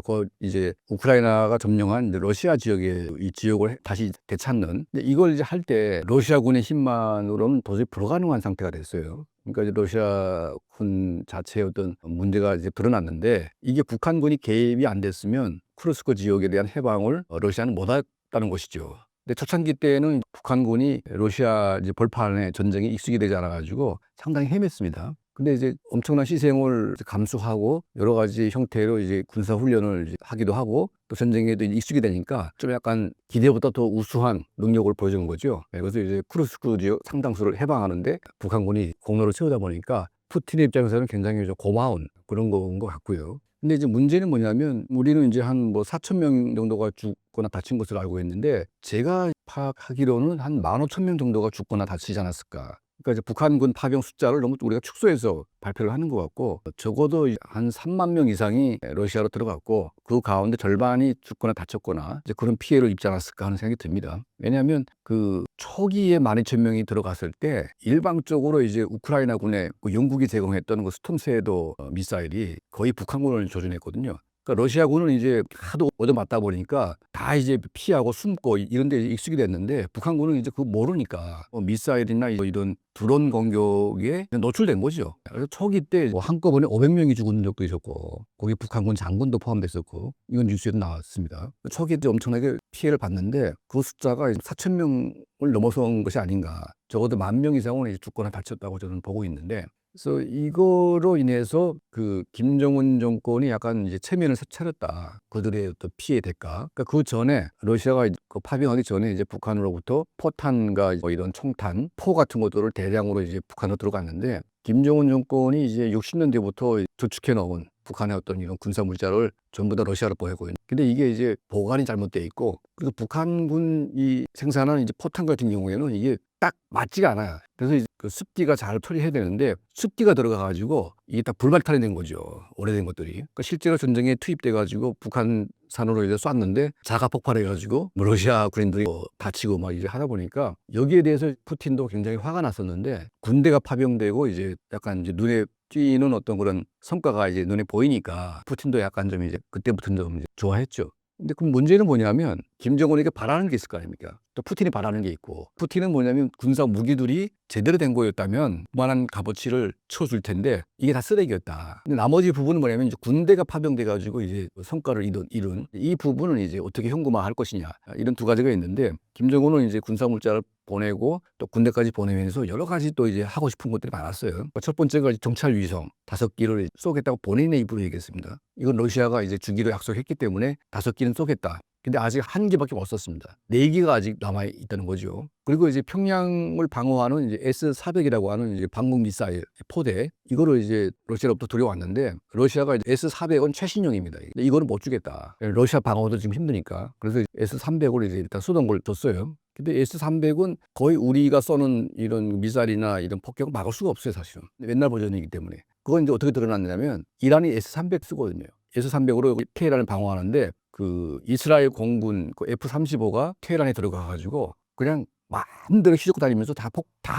그 이제 우크라이나가 점령한 이제 러시아 지역의 이 지역을 다시 되찾는. 근데 이걸 이제 할 때 러시아군의 힘만으로는 도저히 불가능한 상태가 됐어요. 그러니까 이제 러시아군 자체의 어떤 문제가 이제 드러났는데 이게 북한군이 개입이 안 됐으면 쿠르스크 지역에 대한 해방을 러시아는 못했다는 것이죠. 근데 초창기 때는 북한군이 러시아 이제 벌판의 전쟁에 익숙이 되지 않아가지고 상당히 헤맸습니다. 근데 이제 엄청난 희생을 감수하고 여러 가지 형태로 이제 군사 훈련을 이제 하기도 하고 또 전쟁에도 익숙이 되니까 좀 약간 기대보다 더 우수한 능력을 보여준 거죠. 그래서 이제 쿠르스크 지역 상당수를 해방하는데 북한군이 공로를 세우다 보니까 푸틴의 입장에서는 굉장히 좀 고마운 그런 건 것 같고요. 근데 이제 문제는 뭐냐면 우리는 이제 한 뭐 4천 명 정도가 죽거나 다친 것으로 알고 있는데 제가 파악하기로는 한 15,000명 정도가 죽거나 다치지 않았을까. 그러니까 이제 북한군 파병 숫자를 너무 우리가 축소해서 발표를 하는 것 같고 적어도 한 3만 명 이상이 러시아로 들어갔고 그 가운데 절반이 죽거나 다쳤거나 이제 그런 피해를 입지 않았을까 하는 생각이 듭니다. 왜냐하면 그 초기에 12,000명이 들어갔을 때 일방적으로 이제 우크라이나군에 그 영국이 제공했던 그 스톰새도 미사일이 거의 북한군을 조준했거든요. 그러니까 러시아군은 이제 하도 얻어맞다 보니까 다 이제 피하고 숨고 이런 데 익숙이 됐는데 북한군은 이제 그거 모르니까 미사일이나 이런 드론 공격에 노출된 거죠. 그래서 초기 때 뭐 한꺼번에 500명이 죽은 적도 있었고 거기 북한군 장군도 포함됐었고 이건 뉴스에도 나왔습니다. 초기 때 엄청나게 피해를 봤는데 그 숫자가 4,000명을 넘어선 것이 아닌가. 적어도 10,000명 이상은 이제 죽거나 다쳤다고 저는 보고 있는데 그래서 이거로 인해서 그 김정은 정권이 약간 이제 체면을 차렸다. 그들의 어떤 피해 대가. 그러니까 그 전에 러시아가 그 파병하기 전에 이제 북한으로부터 포탄과 뭐 이런 총탄, 포 같은 것들을 대량으로 이제 북한으로 들어갔는데 김정은 정권이 이제 60년대부터 저축해 놓은 북한의 어떤 이런 군사 물자를 전부 다 러시아로 보내고 있는. 근데 이게 이제 보관이 잘못돼 있고 그래서 북한군이 생산한 이제 포탄 같은 경우에는 이게 딱 맞지가 않아요. 그래서 이제 그 습기가 잘 처리해야 되는데 습기가 들어가가지고 이게 다 불발탄이 된 거죠. 오래된 것들이. 그러니까 실제로 전쟁에 투입돼가지고 북한 산으로 이제 쐈는데 자가 폭발해가지고 뭐 러시아 군인들이 다치고 막 이제 하다 보니까 여기에 대해서 푸틴도 굉장히 화가 났었는데 군대가 파병되고 이제 약간 이제 눈에 띄는 어떤 그런 성과가 이제 눈에 보이니까 푸틴도 약간 좀 이제 그때부터는 좀 이제 좋아했죠. 근데 그 문제는 뭐냐면 김정은에게 바라는 게 있을 거 아닙니까? 또 푸틴이 바라는 게 있고 푸틴은 뭐냐면 군사 무기들이 제대로 된 거였다면 그만한 값어치를 쳐줄 텐데 이게 다 쓰레기였다. 근데 나머지 부분은 뭐냐면 이제 군대가 파병돼 가지고 이제 성과를 이룬 이 부분은 이제 어떻게 현금화할 것이냐 이런 두 가지가 있는데 김정은은 이제 군사 물자를 보내고 또 군대까지 보내면서 여러 가지 또 이제 하고 싶은 것들이 많았어요. 첫 번째가 정찰 위성 5기를 쏘겠다고 본인의 입으로 얘기했습니다. 이건 러시아가 이제 주기로 약속했기 때문에 5기는 쏘겠다. 근데 아직 1기밖에 못 썼습니다. 4기가 아직 남아 있다는 거죠. 그리고 이제 평양을 방어하는 이제 S-400이라고 하는 이제 방공 미사일 포대 이거를 이제 러시아로부터 들여왔는데 러시아가 이제 S-400은 최신형입니다. 근데 이거는 못 주겠다. 러시아 방어도 지금 힘드니까. 그래서 S-300을 이제 일단 쏘던 걸 줬어요. 근데 S-300은 거의 우리가 쏘는 이런 미사일이나 이런 폭격을 막을 수가 없어요, 사실은. 옛날 버전이기 때문에. 그건 이제 어떻게 드러났냐면 이란이 S-300 쓰거든요. S-300으로 테헤란을 방어하는데 그 이스라엘 공군 그 F-35가 테헤란에 들어가 가지고 그냥 마음대로 휘젓고 다니면서 다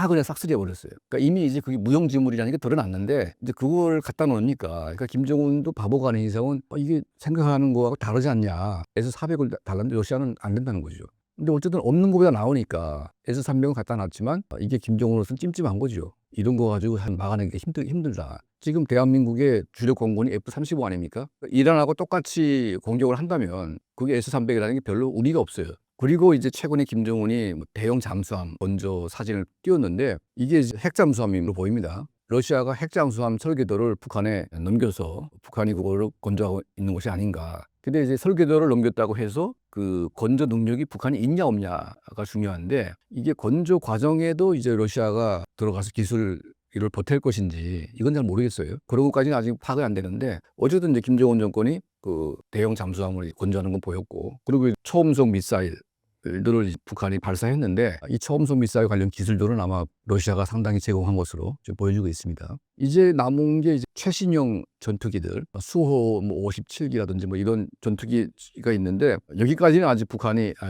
그냥 싹쓸이해 버렸어요. 그러니까 이미 이제 그게 무용지물이라는 게 드러났는데 이제 그걸 갖다 놓으니까 그러니까 김정은도 바보가 아닌 이상은 이게 생각하는 거하고 다르지 않냐. S-400을 달랐는데 러시아는 안 된다는 거죠. 근데 어쨌든 없는 것보다 나오니까 S-300은 갖다 놨지만 이게 김정은으로서는 찜찜한 거죠. 이런 거 가지고 막아내기 힘들다. 지금 대한민국의 주력 공군이 F-35 아닙니까? 이란하고 똑같이 공격을 한다면 그게 S-300이라는 게 별로 의미가 없어요. 그리고 이제 최근에 김정은이 대형 잠수함 먼저 사진을 띄웠는데 이게 이제 핵잠수함으로 보입니다. 러시아가 핵잠수함 설계도를 북한에 넘겨서 북한이 그거를 건조하고 있는 것이 아닌가. 근데 이제 설계도를 넘겼다고 해서 그 건조 능력이 북한이 있냐 없냐가 중요한데 이게 건조 과정에도 이제 러시아가 들어가서 기술 이를 보탤 것인지 이건 잘 모르겠어요. 그런 것까지는 아직 파악이 안 되는데 어쨌든 이제 김정은 정권이 그 대형 잠수함을 건조하는 건 보였고 그리고 초음속 미사일들을 북한이 발사했는데 이 초음속 미사일 관련 기술들은 아마 러시아가 상당히 제공한 것으로 좀 보여주고 있습니다. 이제 남은 게 이제 최신형 전투기들 수호 뭐 57기라든지 뭐 이런 전투기가 있는데 여기까지는 아직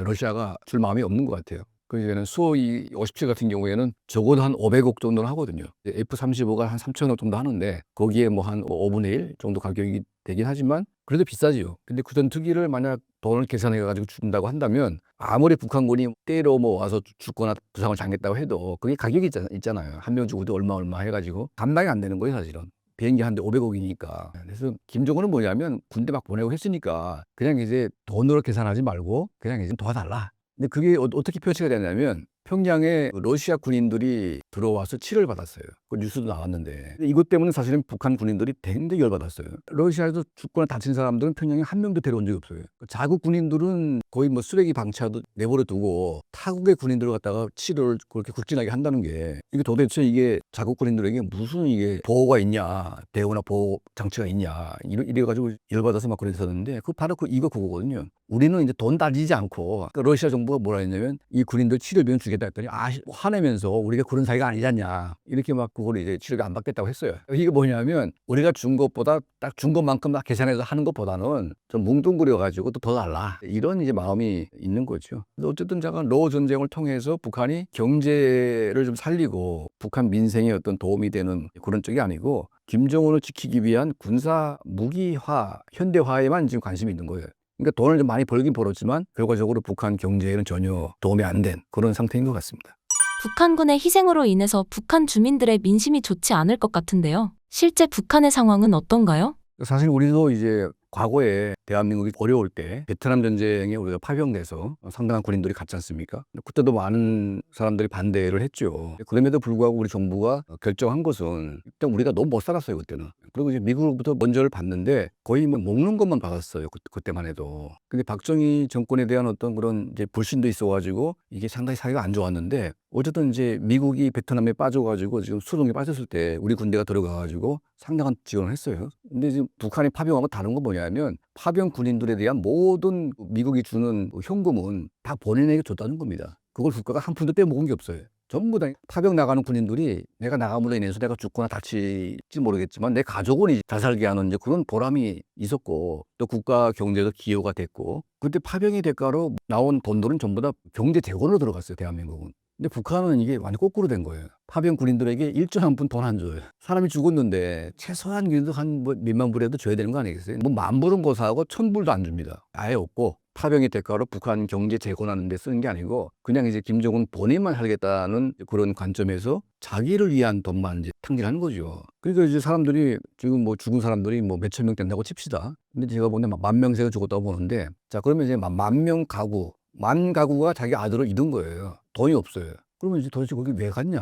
러시아가 줄 마음이 없는 것 같아요. 그러니까 수호이 57 같은 경우에는 적어도 한 500억 정도는 하거든요. F-35가 한 3천억 정도 하는데 거기에 뭐 한 5분의 1 정도 가격이 되긴 하지만 그래도 비싸지요. 근데 그 전투기를 만약 돈을 계산해 가지고 준다고 한다면 아무리 북한군이 때로 뭐 와서 죽거나 부상을 당했다고 해도 그게 가격이 있잖아요. 한 명 죽어도 얼마 해가지고 감당이 안 되는 거예요, 사실은. 비행기 한 대 500억이니까. 그래서 김정은은 뭐냐면 군대 막 보내고 했으니까 그냥 이제 돈으로 계산하지 말고 그냥 이제 도와달라. 근데 그게 어떻게 표시가 되냐면 평양에 러시아 군인들이 들어와서 치료를 받았어요. 그 뉴스도 나왔는데 이것 때문에 사실은 북한 군인들이 굉장히 열받았어요. 러시아에서 죽거나 다친 사람들은 평양에 한 명도 데려온 적이 없어요. 자국 군인들은 거의 뭐 쓰레기 방치하듯 내버려 두고 타국의 군인들을 갖다가 치료를 그렇게 극진하게 한다는 게 이게 도대체 이게 자국 군인들에게 무슨 이게 보호가 있냐, 대우나 보호 장치가 있냐 이래가지고 열받아서 막 그랬었는데 바로 그거거든요. 우리는 이제 돈 따지지 않고 그러니까 러시아 정부가 뭐라 했냐면 이 군인들 치료비는 주겠다 했더니 화내면서 우리가 그런 사이가 아니지 않냐 이렇게 막 그걸 이제 치료비 안 받겠다고 했어요. 이게 뭐냐면 우리가 준 것보다 딱 준 것만큼 딱 계산해서 하는 것보다는 좀 뭉뚱그려 가지고 또 더 달라 이런 이제 마음이 있는 거죠. 어쨌든 잠깐 러우 전쟁을 통해서 북한이 경제를 좀 살리고 북한 민생에 어떤 도움이 되는 그런 쪽이 아니고 김정은을 지키기 위한 군사 무기화 현대화에만 지금 관심이 있는 거예요. 그러니까 돈을 좀 많이 벌긴 벌었지만 결과적으로 북한 경제에는 전혀 도움이 안 된 그런 상태인 것 같습니다. 북한군의 희생으로 인해서 북한 주민들의 민심이 좋지 않을 것 같은데요. 실제 북한의 상황은 어떤가요? 사실 우리도 이제 과거에 대한민국이 어려울 때 베트남 전쟁에 우리가 파병돼서 상당한 군인들이 갔지 않습니까? 그때도 많은 사람들이 반대를 했죠. 그럼에도 불구하고 우리 정부가 결정한 것은 일단 우리가 너무 못 살았어요, 그때는. 그리고 이제 미국으로부터 먼저를 받는데 거의 뭐 먹는 것만 받았어요, 그때만 해도. 근데 박정희 정권에 대한 어떤 그런 이제 불신도 있어가지고 이게 상당히 사이가 안 좋았는데 어쨌든 이제 미국이 베트남에 빠져가지고 지금 수동에 빠졌을 때 우리 군대가 들어가가지고 상당한 지원을 했어요. 근데 지금 북한이 파병하고 다른 건 뭐냐면 파병 군인들에 대한 모든 미국이 주는 현금은 다 본인에게 줬다는 겁니다. 그걸 국가가 한 푼도 떼먹은 게 없어요. 전부 다 파병 나가는 군인들이 내가 나감으로 인해서 내가 죽거나 다칠지 모르겠지만 내 가족은 이제 잘 살게 하는 이제 그런 보람이 있었고 또 국가 경제도 기여가 됐고 그때 파병의 대가로 나온 돈들은 전부 다 경제 재건으로 들어갔어요, 대한민국은. 근데 북한은 이게 완전 거꾸로 된 거예요. 파병 군인들에게 일전 한 푼 돈 안 줘요. 사람이 죽었는데 최소한 그래도 한 뭐 몇만 불이라도 줘야 되는 거 아니겠어요? 뭐 만 불은 고사하고 천 불도 안 줍니다. 아예 없고 파병의 대가로 북한 경제 재건하는 데 쓰는 게 아니고 그냥 이제 김정은 본인만 살겠다는 그런 관점에서 자기를 위한 돈만 이제 탕진하는 거죠. 그러니까 이제 사람들이 지금 뭐 죽은 사람들이 뭐 몇천 명 된다고 칩시다. 근데 제가 보면 막 만 명세가 죽었다고 보는데 자 그러면 이제 만 명 가구 만 가구가 자기 아들을 잃은 거예요. 돈이 없어요. 그러면 이제 도대체 거기 왜 갔냐?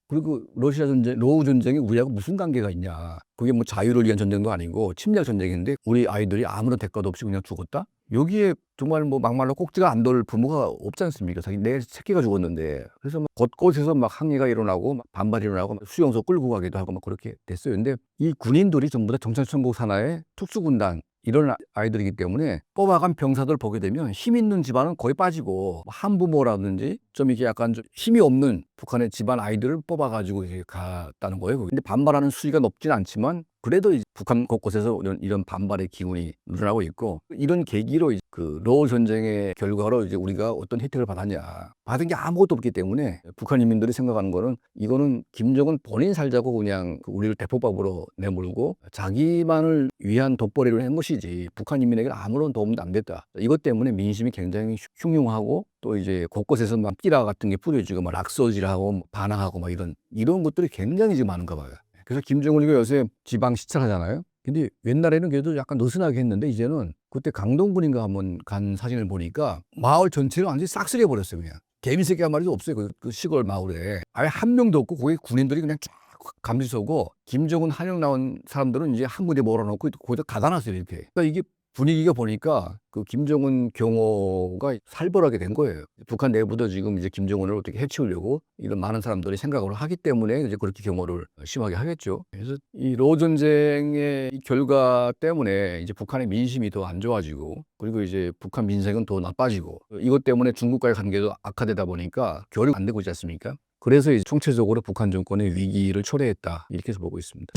그리고 러시아 전쟁, 노후 전쟁이 우리하고 무슨 관계가 있냐? 그게 뭐 자유를 위한 전쟁도 아니고 침략 전쟁인데 우리 아이들이 아무런 대가도 없이 그냥 죽었다? 여기에 정말 뭐 막말로 꼭지가 안 돌 부모가 없지 않습니까? 자기 내 새끼가 죽었는데 그래서 막 곳곳에서 막 항의가 일어나고 막 반발이 일어나고 막 수용소 끌고 가기도 하고 막 그렇게 됐어요. 근데 이 군인들이 전부 다 정찰천국 산하의 특수군단 이런 아이들이기 때문에 뽑아간 병사들 보게 되면 힘 있는 집안은 거의 빠지고 한부모라든지 좀 이게 약간 좀 힘이 없는 북한의 집안 아이들을 뽑아가지고 이제 갔다는 거예요. 근데 반발하는 수위가 높진 않지만 그래도 이제 북한 곳곳에서 이런 반발의 기운이 늘어나고 있고 이런 계기로 이제 그 러일 전쟁의 결과로 이제 우리가 어떤 혜택을 받았냐 받은 게 아무것도 없기 때문에 북한 인민들이 생각하는 거는 이거는 김정은 본인 살자고 그냥 우리를 대포밥으로 내몰고 자기만을 위한 돋보리를 한 것이지 북한 인민에게 아무런 도움도 안 됐다. 이것 때문에 민심이 굉장히 흉흉하고 또 이제 곳곳에서 막 끼라 같은 게 뿌려지고 막 락서질하고 뭐 반항하고 막 이런 것들이 굉장히 지금 많은가 봐요. 그래서 김정은이가 요새 지방 시찰하잖아요. 근데 옛날에는 그래도 약간 느슨하게 했는데 이제는 그때 강동군인가 한번 간 사진을 보니까 마을 전체를 완전히 싹쓸이해 버렸어요. 그냥 개미 새끼 한 마리도 없어요. 그 시골 마을에 아예 한 명도 없고 거기 군인들이 그냥 쫙 감지서고 김정은 한영 나온 사람들은 이제 한 군데 몰아놓고 거기다 가다놨어요. 이렇게. 그러니까 이게 분위기가 보니까 그 김정은 경호가 살벌하게 된 거예요. 북한 내부도 지금 이제 김정은을 어떻게 해치우려고 이런 많은 사람들이 생각을 하기 때문에 이제 그렇게 경호를 심하게 하겠죠. 그래서 이 러일 전쟁의 이 결과 때문에 이제 북한의 민심이 더 안 좋아지고 그리고 이제 북한 민생은 더 나빠지고 이것 때문에 중국과의 관계도 악화되다 보니까 교류가 안 되고 있지 않습니까? 그래서 이제 총체적으로 북한 정권의 위기를 초래했다 이렇게 해서 보고 있습니다.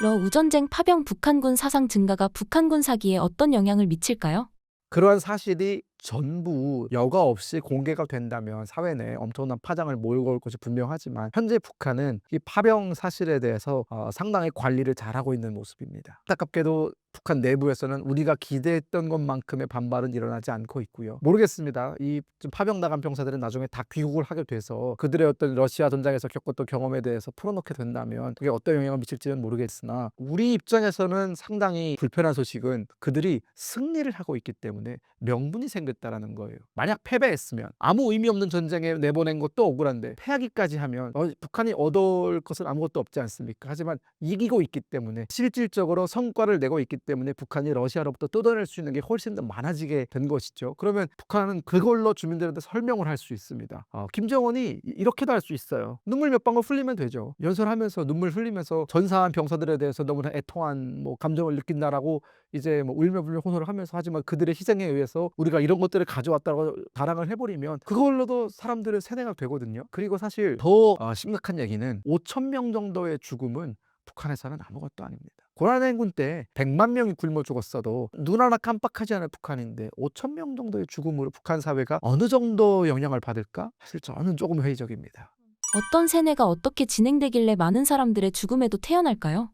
러우전쟁 파병 북한군 사상 증가가 북한군 사기에 어떤 영향을 미칠까요? 그러한 사실이 전부 여과 없이 공개가 된다면 사회 내에 엄청난 파장을 몰고 올 것이 분명하지만 현재 북한은 이 파병 사실에 대해서 상당히 관리를 잘하고 있는 모습입니다. 안타깝게도 북한 내부에서는 우리가 기대했던 것만큼의 반발은 일어나지 않고 있고요. 모르겠습니다. 이 파병 나간 병사들은 나중에 다 귀국을 하게 돼서 그들의 어떤 러시아 전장에서 겪었던 경험에 대해서 풀어놓게 된다면 그게 어떤 영향을 미칠지는 모르겠으나 우리 입장에서는 상당히 불편한 소식은 그들이 승리를 하고 있기 때문에 명분이 생겼다라는 거예요. 만약 패배했으면 아무 의미 없는 전쟁에 내보낸 것도 억울한데 패하기까지 하면 북한이 얻을 것은 아무것도 없지 않습니까? 하지만 이기고 있기 때문에 실질적으로 성과를 내고 있기 때문에 북한이 러시아로부터 뜯어낼 수 있는 게 훨씬 더 많아지게 된 것이죠. 그러면 북한은 그걸로 주민들한테 설명을 할 수 있습니다. 김정은이 이렇게도 할 수 있어요. 눈물 몇 방울 흘리면 되죠. 연설하면서 눈물 흘리면서 전사한 병사들에 대해서 너무나 애통한 감정을 느낀다라고 이제 울며불며 호소를 하면서 하지만 그들의 희생에 의해서 우리가 이런 것들을 가져왔다고 자랑을 해버리면 그걸로도 사람들은 세뇌가 되거든요. 그리고 사실 더 심각한 얘기는 5천 명 정도의 죽음은 북한에서는 아무것도 아닙니다. 고난행군 때 100만 명이 굶어 죽었어도 눈 하나 깜빡하지 않은 북한인데 5천 명 정도의 죽음으로 북한 사회가 어느 정도 영향을 받을까? 사실 저는 조금 회의적입니다. 어떤 세뇌가 어떻게 진행되길래 많은 사람들의 죽음에도 태어날까요?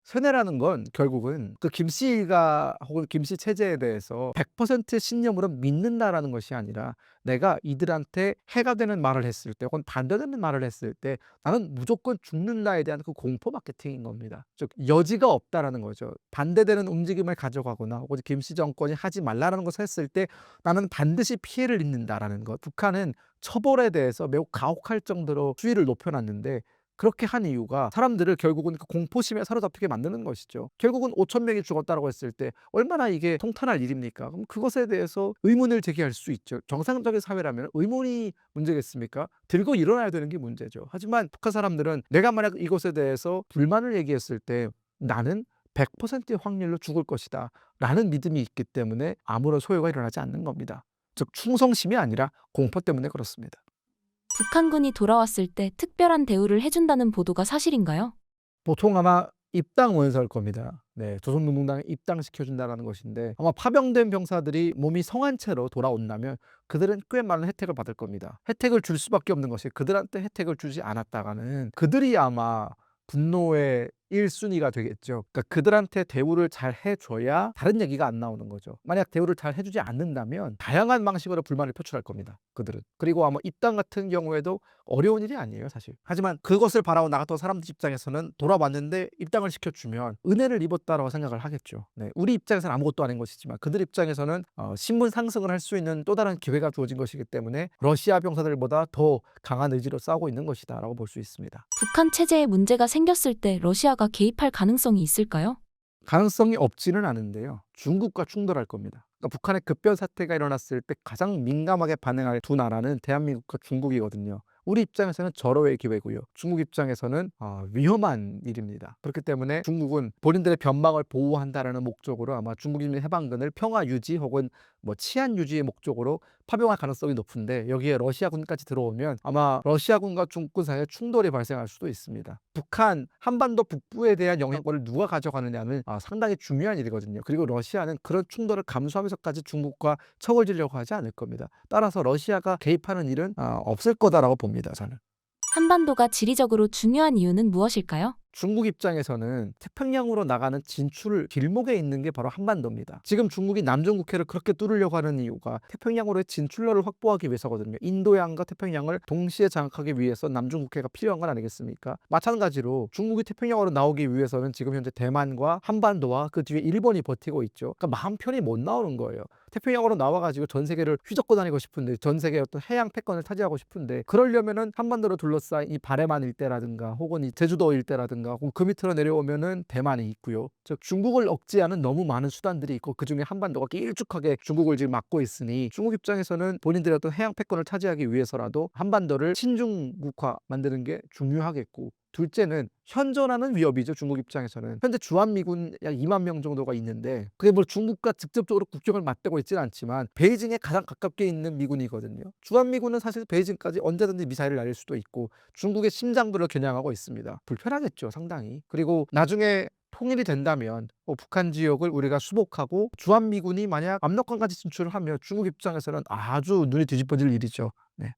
세뇌라는 건 결국은 그 김씨가 혹은 김씨 체제에 대해서 100% 신념으로 믿는다라는 것이 아니라 내가 이들한테 해가 되는 말을 했을 때 혹은 반대되는 말을 했을 때 나는 무조건 죽는다에 대한 그 공포 마케팅인 겁니다. 즉 여지가 없다라는 거죠. 반대되는 움직임을 가져가거나 혹은 김씨 정권이 하지 말라는 것을 했을 때 나는 반드시 피해를 입는다라는 것. 북한은 처벌에 대해서 매우 가혹할 정도로 수위를 높여놨는데 그렇게 한 이유가 사람들을 결국은 그 공포심에 사로잡히게 만드는 것이죠. 결국은 5천 명이 죽었다고 했을 때 얼마나 이게 통탄할 일입니까? 그럼 그것에 대해서 의문을 제기할 수 있죠. 정상적인 사회라면 의문이 문제겠습니까? 들고 일어나야 되는 게 문제죠. 하지만 북한 사람들은 내가 만약 이것에 대해서 불만을 얘기했을 때 나는 100%의 확률로 죽을 것이다 라는 믿음이 있기 때문에 아무런 소요가 일어나지 않는 겁니다. 즉 충성심이 아니라 공포 때문에 그렇습니다. 북한군이 돌아왔을 때 특별한 대우를 해준다는 보도가 사실인가요? 보통 아마 입당 원서일 겁니다. 네, 조선노동당에 입당시켜준다는 것인데 아마 파병된 병사들이 몸이 성한 채로 돌아온다면 그들은 꽤 많은 혜택을 받을 겁니다. 혜택을 줄 수밖에 없는 것이 그들한테 혜택을 주지 않았다가는 그들이 아마 분노의 1순위가 되겠죠. 그러니까 그들한테 대우를 잘 해줘야 다른 얘기가 안 나오는 거죠. 만약 대우를 잘 해주지 않는다면 다양한 방식으로 불만을 표출할 겁니다. 그들은. 그리고 아마 입당 같은 경우에도 어려운 일이 아니에요, 사실. 하지만 그것을 바라고 나갔던 사람들 입장에서는 돌아왔는데 입당을 시켜주면 은혜를 입었다라고 생각을 하겠죠. 네, 우리 입장에서는 아무것도 아닌 것이지만 그들 입장에서는 신분 상승을 할 수 있는 또 다른 기회가 주어진 것이기 때문에 러시아 병사들보다 더 강한 의지로 싸우고 있는 것이다라고 볼 수 있습니다. 북한 체제에 문제가 생겼을 때 러시아가 개입할 가능성이 있을까요? 가능성이 없지는 않은데요. 중국과 충돌할 겁니다. 그러니까 북한의 급변 사태가 일어났을 때 가장 민감하게 반응할 두 나라는 대한민국과 중국이거든요. 우리 입장에서는 절호의 기회고요. 중국 입장에서는 위험한 일입니다. 그렇기 때문에 중국은 본인들의 변방을 보호한다라는 목적으로 아마 중국인민 해방군을 평화 유지 혹은 치안 유지의 목적으로 파병할 가능성이 높은데 여기에 러시아군까지 들어오면 아마 러시아군과 중국군 사이에 충돌이 발생할 수도 있습니다. 북한 한반도 북부에 대한 영향권을 누가 가져가느냐는 상당히 중요한 일이거든요. 그리고 러시아는 그런 충돌을 감수하면서까지 중국과 척을 지려고 하지 않을 겁니다. 따라서 러시아가 개입하는 일은 없을 거다라고 봅니다. 저는. 한반도가 지리적으로 중요한 이유는 무엇일까요? 중국 입장에서는 태평양으로 나가는 진출 길목에 있는 게 바로 한반도입니다. 지금 중국이 남중국해를 그렇게 뚫으려고 하는 이유가 태평양으로의 진출로를 확보하기 위해서거든요. 인도양과 태평양을 동시에 장악하기 위해서 남중국해가 필요한 건 아니겠습니까? 마찬가지로 중국이 태평양으로 나오기 위해서는 지금 현재 대만과 한반도와 그 뒤에 일본이 버티고 있죠. 그러니까 마음 편히 못 나오는 거예요. 태평양으로 나와가지고 전 세계를 휘젓고 다니고 싶은데 전 세계의 어떤 해양 패권을 차지하고 싶은데 그러려면은 한반도를 둘러싸인 이 바레만 일대라든가 혹은 이 제주도 일대라든가 혹은 그 밑으로 내려오면은 대만이 있고요. 즉 중국을 억제하는 너무 많은 수단들이 있고 그중에 한반도가 길쭉하게 중국을 지금 막고 있으니 중국 입장에서는 본인들의 어떤 해양 패권을 차지하기 위해서라도 한반도를 친중국화 만드는 게 중요하겠고 둘째는 현존하는 위협이죠. 중국 입장에서는 현재 주한미군 약 2만 명 정도가 있는데 그게 중국과 직접적으로 국경을 맞대고 있지는 않지만 베이징에 가장 가깝게 있는 미군이거든요. 주한미군은 사실 베이징까지 언제든지 미사일을 날릴 수도 있고 중국의 심장부를 겨냥하고 있습니다. 불편하겠죠, 상당히. 그리고 나중에 통일이 된다면 북한 지역을 우리가 수복하고 주한미군이 만약 압록강까지 진출을 하면 중국 입장에서는 아주 눈이 뒤집어질 일이죠. 네.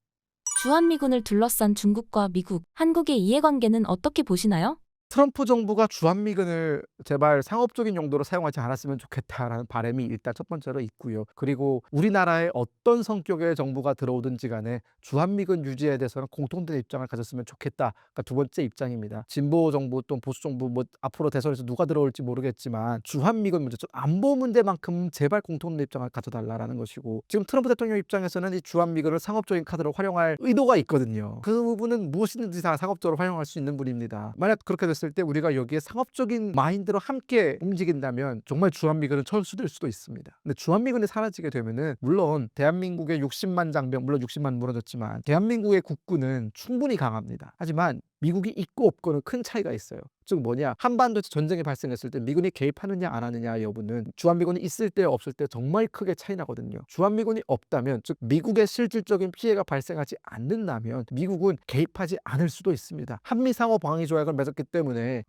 주한미군을 둘러싼 중국과 미국, 한국의 이해관계는 어떻게 보시나요? 트럼프 정부가 주한미군을 제발 상업적인 용도로 사용하지 않았으면 좋겠다라는 바람이 일단 첫 번째로 있고요. 그리고 우리나라에 어떤 성격의 정부가 들어오든지 간에 주한미군 유지에 대해서는 공통된 입장을 가졌으면 좋겠다가 두 번째 입장입니다. 진보 정부 또는 보수 정부 앞으로 대선에서 누가 들어올지 모르겠지만 주한미군 문제, 안보 문제만큼 제발 공통된 입장을 가져달라는 것이고 지금 트럼프 대통령 입장에서는 이 주한미군을 상업적인 카드로 활용할 의도가 있거든요. 그 부분은 무엇이든지 다 상업적으로 활용할 수 있는 분입니다. 만약 그렇게 됐을 때 우리가 여기에 상업적인 마인드로 함께 움직인다면 정말 주한미군은 철수될 수도 있습니다. 근데 주한미군이 사라지게 되면은 물론 대한민국의 60만 장병, 물론 60만 무너졌지만 대한민국의 국군은 충분히 강합니다. 하지만 미국이 있고 없고는 큰 차이가 있어요. 즉 한반도에서 전쟁이 발생했을 때 미군이 개입하느냐 안 하느냐 여부는 주한미군이 있을 때 없을 때 정말 크게 차이 나거든요. 주한미군이 없다면 즉 미국의 실질적인 피해가 발생하지 않는다면 미국은 개입하지 않을 수도 있습니다. 한미상호 방위 조약을 맺었기 때문에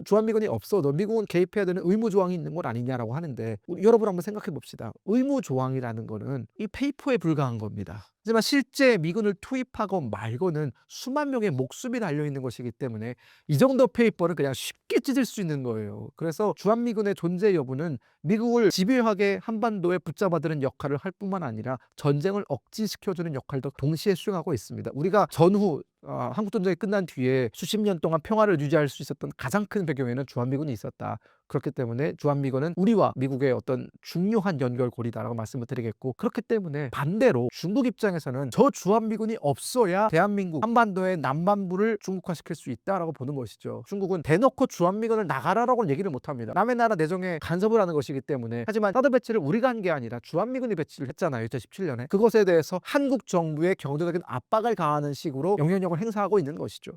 주한미군이 없어도 미국은 개입해야 되는 의무 조항이 있는 건 아니냐라고 하는데 여러분 한번 생각해 봅시다. 의무 조항이라는 거는 이 페이퍼에 불과한 겁니다. 하지만 실제 미군을 투입하고 말고는 수만 명의 목숨이 달려있는 것이기 때문에 이 정도 페이퍼는 그냥 쉽게 찢을 수 있는 거예요. 그래서 주한미군의 존재 여부는 미국을 집요하게 한반도에 붙잡아두는 역할을 할 뿐만 아니라 전쟁을 억지시켜주는 역할도 동시에 수행하고 있습니다. 우리가 전후 한국전쟁이 끝난 뒤에 수십 년 동안 평화를 유지할 수 있었던 가장 큰 배경에는 주한미군이 있었다. 그렇기 때문에 주한미군은 우리와 미국의 어떤 중요한 연결고리다라고 말씀을 드리겠고 그렇기 때문에 반대로 중국 입장에서는 저 주한미군이 없어야 대한민국 한반도의 남반부를 중국화시킬 수 있다라고 보는 것이죠. 중국은 대놓고 주한미군을 나가라라고 얘기를 못합니다. 남의 나라 내정에 간섭을 하는 것이기 때문에 하지만 사드 배치를 우리가 한 게 아니라 주한미군이 배치를 했잖아요. 2017년에. 그것에 대해서 한국 정부의 경제적인 압박을 가하는 식으로 영향력을 행사하고 있는 것이죠.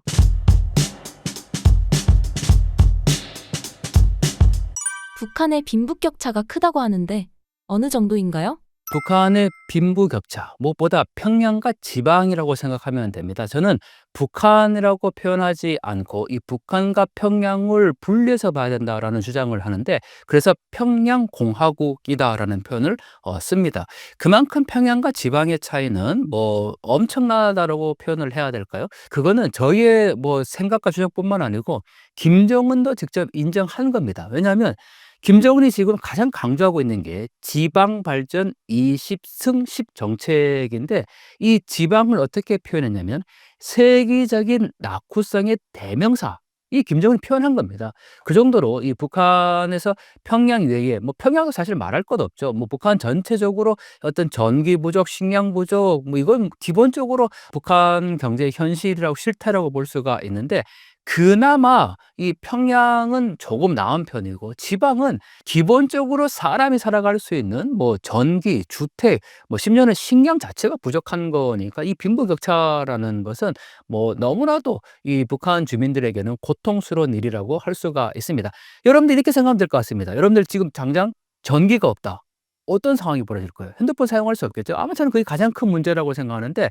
북한의 빈부격차가 크다고 하는데 어느 정도인가요? 북한의 빈부격차, 무엇보다 평양과 지방이라고 생각하면 됩니다. 저는 북한이라고 표현하지 않고 이 북한과 평양을 분리해서 봐야 된다라는 주장을 하는데, 그래서 평양공화국이다라는 표현을 씁니다. 그만큼 평양과 지방의 차이는 뭐 엄청나다라고 표현을 해야 될까요? 그거는 저희의 뭐 생각과 주장뿐만 아니고 김정은도 직접 인정한 겁니다. 왜냐하면 김정은이 지금 가장 강조하고 있는 게 지방 발전 20승 10 정책인데, 이 지방을 어떻게 표현했냐면 세계적인 낙후성의 대명사, 이 김정은이 표현한 겁니다. 그 정도로 이 북한에서 평양 외에, 뭐 평양은 사실 말할 것 없죠. 뭐 북한 전체적으로 어떤 전기 부족, 식량 부족, 뭐 이건 기본적으로 북한 경제의 현실이라고, 실태라고 볼 수가 있는데, 그나마 이 평양은 조금 나은 편이고 지방은 기본적으로 사람이 살아갈 수 있는 뭐 전기, 주택, 뭐 심지어는 식량 자체가 부족한 거니까, 이 빈부격차라는 것은 뭐 너무나도 이 북한 주민들에게는 고통스러운 일이라고 할 수가 있습니다. 여러분들 이렇게 생각하면 될 것 같습니다. 여러분들 지금 당장 전기가 없다. 어떤 상황이 벌어질 거예요? 핸드폰 사용할 수 없겠죠? 아마 저는 그게 가장 큰 문제라고 생각하는데,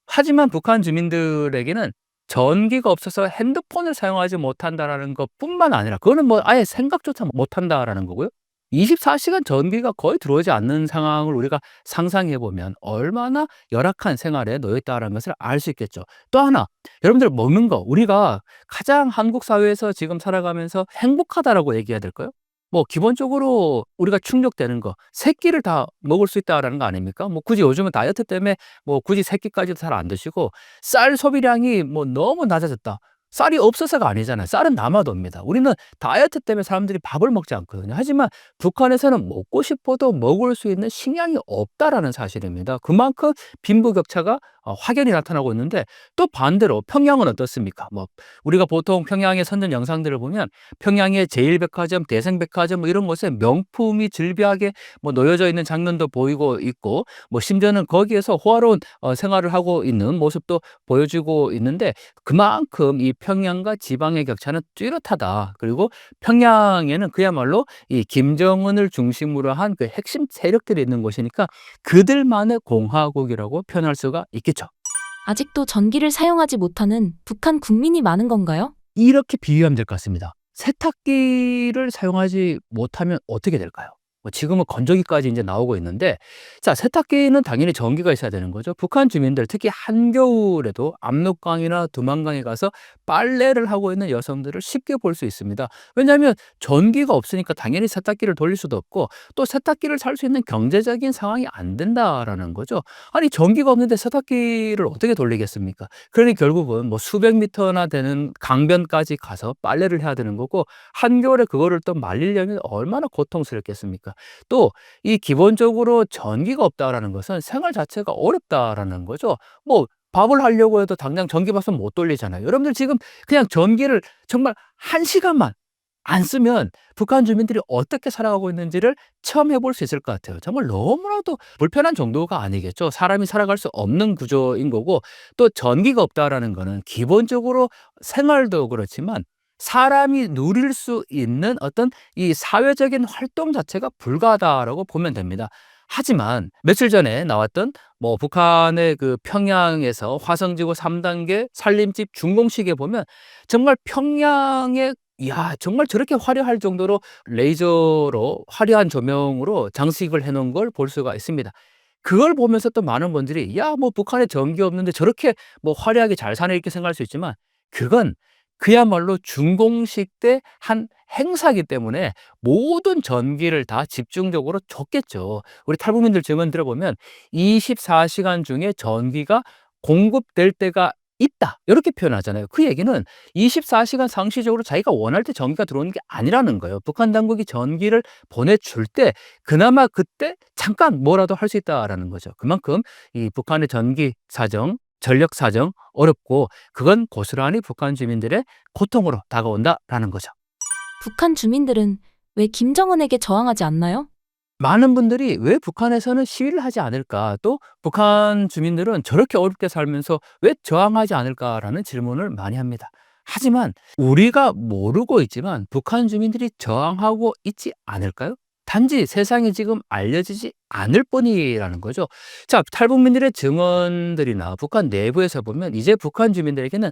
하지만 북한 주민들에게는 전기가 없어서 핸드폰을 사용하지 못한다라는 것뿐만 아니라, 그거는 뭐 아예 생각조차 못한다라는 거고요. 24시간 전기가 거의 들어오지 않는 상황을 우리가 상상해 보면 얼마나 열악한 생활에 놓여 있다는 것을 알 수 있겠죠. 또 하나, 여러분들 먹는 거, 우리가 가장 한국 사회에서 지금 살아가면서 행복하다라고 얘기해야 될까요? 뭐 기본적으로 우리가 충족되는 거, 세 끼를 다 먹을 수 있다라는 거 아닙니까? 뭐 굳이 요즘은 다이어트 때문에 뭐 굳이 세 끼까지도 잘 안 드시고, 쌀 소비량이 뭐 너무 낮아졌다. 쌀이 없어서가 아니잖아요. 쌀은 남아도 옵니다. 우리는 다이어트 때문에 사람들이 밥을 먹지 않거든요. 하지만 북한에서는 먹고 싶어도 먹을 수 있는 식량이 없다라는 사실입니다. 그만큼 빈부격차가 확연히 나타나고 있는데, 또 반대로 평양은 어떻습니까? 뭐 우리가 보통 평양의 선전 영상들을 보면 평양의 제1백화점, 대생백화점 뭐 이런 곳에 명품이 즐비하게 뭐 놓여져 있는 장면도 보이고 있고, 뭐 심지어는 거기에서 호화로운 생활을 하고 있는 모습도 보여주고 있는데, 그만큼 이 평양과 지방의 격차는 뚜렷하다. 그리고 평양에는 그야말로 이 김정은을 중심으로 한 그 핵심 세력들이 있는 곳이니까 그들만의 공화국이라고 표현할 수가 있겠죠. 아직도 전기를 사용하지 못하는 북한 국민이 많은 건가요? 이렇게 비유하면 될 것 같습니다. 세탁기를 사용하지 못하면 어떻게 될까요? 뭐 지금은 건조기까지 이제 나오고 있는데, 자, 세탁기는 당연히 전기가 있어야 되는 거죠. 북한 주민들, 특히 한겨울에도 압록강이나 두만강에 가서 빨래를 하고 있는 여성들을 쉽게 볼 수 있습니다. 왜냐하면 전기가 없으니까 당연히 세탁기를 돌릴 수도 없고, 또 세탁기를 살 수 있는 경제적인 상황이 안 된다라는 거죠. 아니, 전기가 없는데 세탁기를 어떻게 돌리겠습니까? 그러니 결국은 뭐 수백 미터나 되는 강변까지 가서 빨래를 해야 되는 거고, 한겨울에 그거를 또 말리려면 얼마나 고통스럽겠습니까? 또 이 기본적으로 전기가 없다라는 것은 생활 자체가 어렵다라는 거죠. 뭐 밥을 하려고 해도 당장 전기밥은 못 돌리잖아요. 여러분들 지금 그냥 전기를 정말 1시간만 안 쓰면 북한 주민들이 어떻게 살아가고 있는지를 체험해 볼 수 있을 것 같아요. 정말 너무나도 불편한 정도가 아니겠죠. 사람이 살아갈 수 없는 구조인 거고, 또 전기가 없다라는 거는 기본적으로 생활도 그렇지만 사람이 누릴 수 있는 어떤 이 사회적인 활동 자체가 불가하다라고 보면 됩니다. 하지만 며칠 전에 나왔던 뭐 북한의 그 평양에서 화성지구 3단계 산림집 준공식에 보면 정말 평양의, 이야, 정말 저렇게 화려할 정도로 레이저로 화려한 조명으로 장식을 해 놓은 걸 볼 수가 있습니다. 그걸 보면서 또 많은 분들이 야, 뭐 북한에 전기 없는데 저렇게 뭐 화려하게 잘 사네, 이렇게 생각할 수 있지만, 그건 그야말로 준공식 때 한 행사기 때문에 모든 전기를 다 집중적으로 줬겠죠. 우리 탈북민들 증언 들어보면 24시간 중에 전기가 공급될 때가 있다, 이렇게 표현하잖아요. 그 얘기는 24시간 상시적으로 자기가 원할 때 전기가 들어오는 게 아니라는 거예요. 북한 당국이 전기를 보내줄 때 그나마 그때 잠깐 뭐라도 할 수 있다라는 거죠. 그만큼 이 북한의 전기 사정, 전력 사정 어렵고, 그건 고스란히 북한 주민들의 고통으로 다가온다라는 거죠. 북한 주민들은 왜 김정은에게 저항하지 않나요? 많은 분들이 왜 북한에서는 시위를 하지 않을까, 또 북한 주민들은 저렇게 어렵게 살면서 왜 저항하지 않을까라는 질문을 많이 합니다. 하지만 우리가 모르고 있지만 북한 주민들이 저항하고 있지 않을까요? 단지 세상에 지금 알려지지 않을 뿐이라는 거죠. 자, 탈북민들의 증언들이나 북한 내부에서 보면 이제 북한 주민들에게는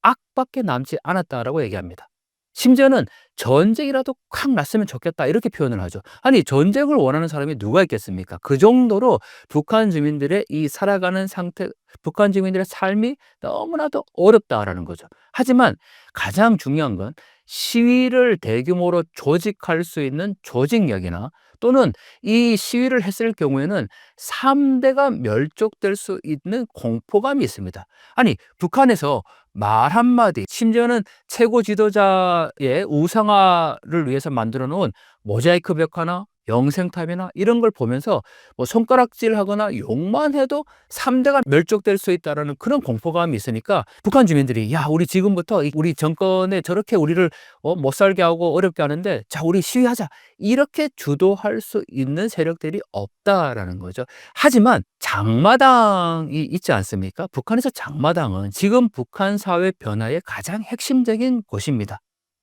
악밖에 남지 않았다라고 얘기합니다. 심지어는 전쟁이라도 콱 났으면 좋겠다 이렇게 표현을 하죠. 아니, 전쟁을 원하는 사람이 누가 있겠습니까? 그 정도로 북한 주민들의 이 살아가는 상태, 북한 주민들의 삶이 너무나도 어렵다라는 거죠. 하지만 가장 중요한 건 시위를 대규모로 조직할 수 있는 조직력이나 또는 이 시위를 했을 경우에는 3대가 멸족될 수 있는 공포감이 있습니다. 아니, 북한에서 말 한마디, 심지어는 최고 지도자의 우상화를 위해서 만들어 놓은 모자이크 벽화나 영생탑이나 이런 걸 보면서 뭐 손가락질하거나 욕만 해도 3대가 멸족될 수 있다는 그런 공포감이 있으니까 북한 주민들이 야, 우리 지금부터 우리 정권에 저렇게 우리를 못 살게 하고 어렵게 하는데 자, 우리 시위하자. 이렇게 주도할 수 있는 세력들이 없다라는 거죠. 하지만 장마당이 있지 않습니까? 북한에서 장마당은 지금 북한 사회 변화의 가장 핵심적인 곳입니다.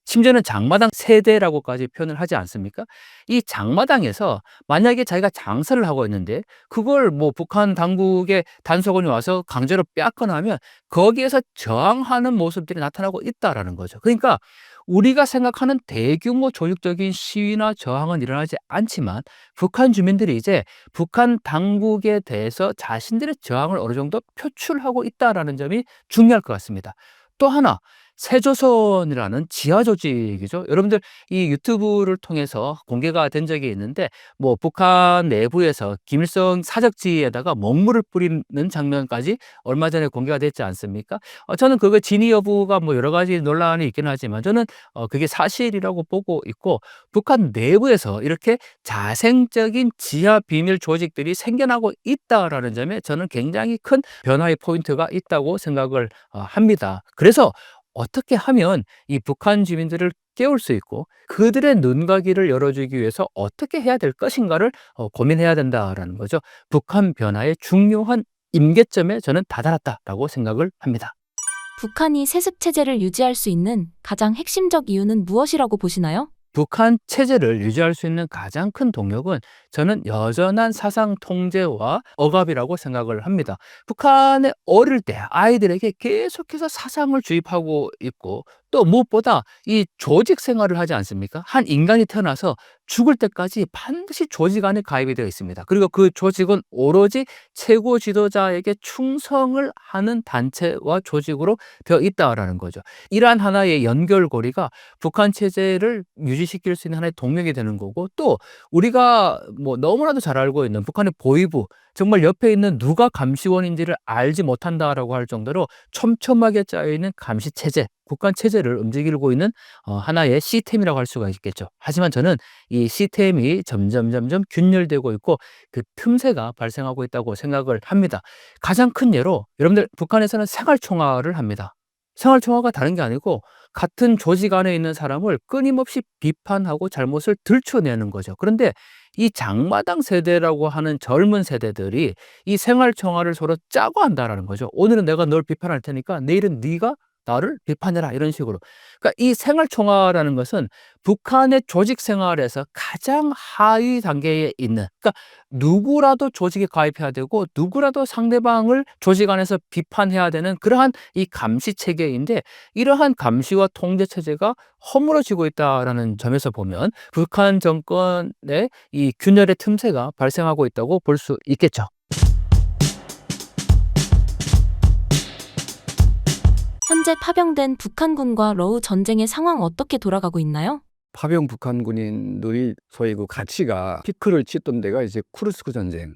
심지어는 장마당 세대라고까지 표현을 하지 않습니까? 이 장마당에서 만약에 자기가 장사를 하고 있는데 그걸 뭐 북한 당국의 단속원이 와서 강제로 빼앗거나 하면 거기에서 저항하는 모습들이 나타나고 있다라는 거죠. 그러니까 우리가 생각하는 대규모 조직적인 시위나 저항은 일어나지 않지만 북한 주민들이 이제 북한 당국에 대해서 자신들의 저항을 어느 정도 표출하고 있다라는 점이 중요할 것 같습니다. 또 하나, 새조선이라는 지하 조직이죠. 여러분들 이 유튜브를 통해서 공개가 된 적이 있는데 뭐 북한 내부에서 김일성 사적지에다가 먹물을 뿌리는 장면까지 얼마 전에 공개가 됐지 않습니까? 저는 그거 진위 여부가 뭐 여러 가지 논란이 있긴 하지만 저는 그게 사실이라고 보고 있고 북한 내부에서 이렇게 자생적인 지하 비밀 조직들이 생겨나고 있다라는 점에 저는 굉장히 큰 변화의 포인트가 있다고 생각을 합니다. 그래서 어떻게 하면 이 북한 주민들을 깨울 수 있고 그들의 눈과 귀를 열어주기 위해서 어떻게 해야 될 것인가를 고민해야 된다라는 거죠. 북한 변화의 중요한 임계점에 저는 다다랐다라고 생각을 합니다. 북한이 세습 체제를 유지할 수 있는 가장 핵심적 이유는 무엇이라고 보시나요? 북한 체제를 유지할 수 있는 가장 큰 동력은 저는 여전한 사상 통제와 억압이라고 생각을 합니다. 북한의 어릴 때 아이들에게 계속해서 사상을 주입하고 있고 또 무엇보다 이 조직 생활을 하지 않습니까? 한 인간이 태어나서 죽을 때까지 반드시 조직 안에 가입이 되어 있습니다. 그리고 그 조직은 오로지 최고 지도자에게 충성을 하는 단체와 조직으로 되어 있다라는 거죠. 이러한 하나의 연결고리가 북한 체제를 유지시킬 수 있는 하나의 동력이 되는 거고 또 우리가 뭐 너무나도 잘 알고 있는 북한의 보위부 정말 옆에 있는 누가 감시원인지를 알지 못한다라고 할 정도로 촘촘하게 짜여있는 감시체제, 국간체제를 움직이고 있는 하나의 시스템이라고 할 수가 있겠죠. 하지만 저는 이 시스템이 점점 균열되고 있고 그 틈새가 발생하고 있다고 생각을 합니다. 가장 큰 예로 여러분들 북한에서는 생활총화를 합니다. 생활총화가 다른 게 아니고 같은 조직 안에 있는 사람을 끊임없이 비판하고 잘못을 들춰내는 거죠. 그런데 이 장마당 세대라고 하는 젊은 세대들이 이 생활총화를 서로 짜고 한다라는 거죠. 오늘은 내가 널 비판할 테니까 내일은 네가 나를 비판해라 이런 식으로. 그러니까 이 생활총화라는 것은 북한의 조직 생활에서 가장 하위 단계에 있는 그러니까 누구라도 조직에 가입해야 되고 누구라도 상대방을 조직 안에서 비판해야 되는 그러한 이 감시 체계인데 이러한 감시와 통제 체제가 허물어지고 있다라는 점에서 보면 북한 정권의 이 균열의 틈새가 발생하고 있다고 볼 수 있겠죠. 현재 파병된 북한군과 러우 전쟁의 상황 어떻게 돌아가고 있나요? 파병 북한 군인들이 소위 그 가치가 피크를 치던 데가 이제 쿠르스크 전쟁.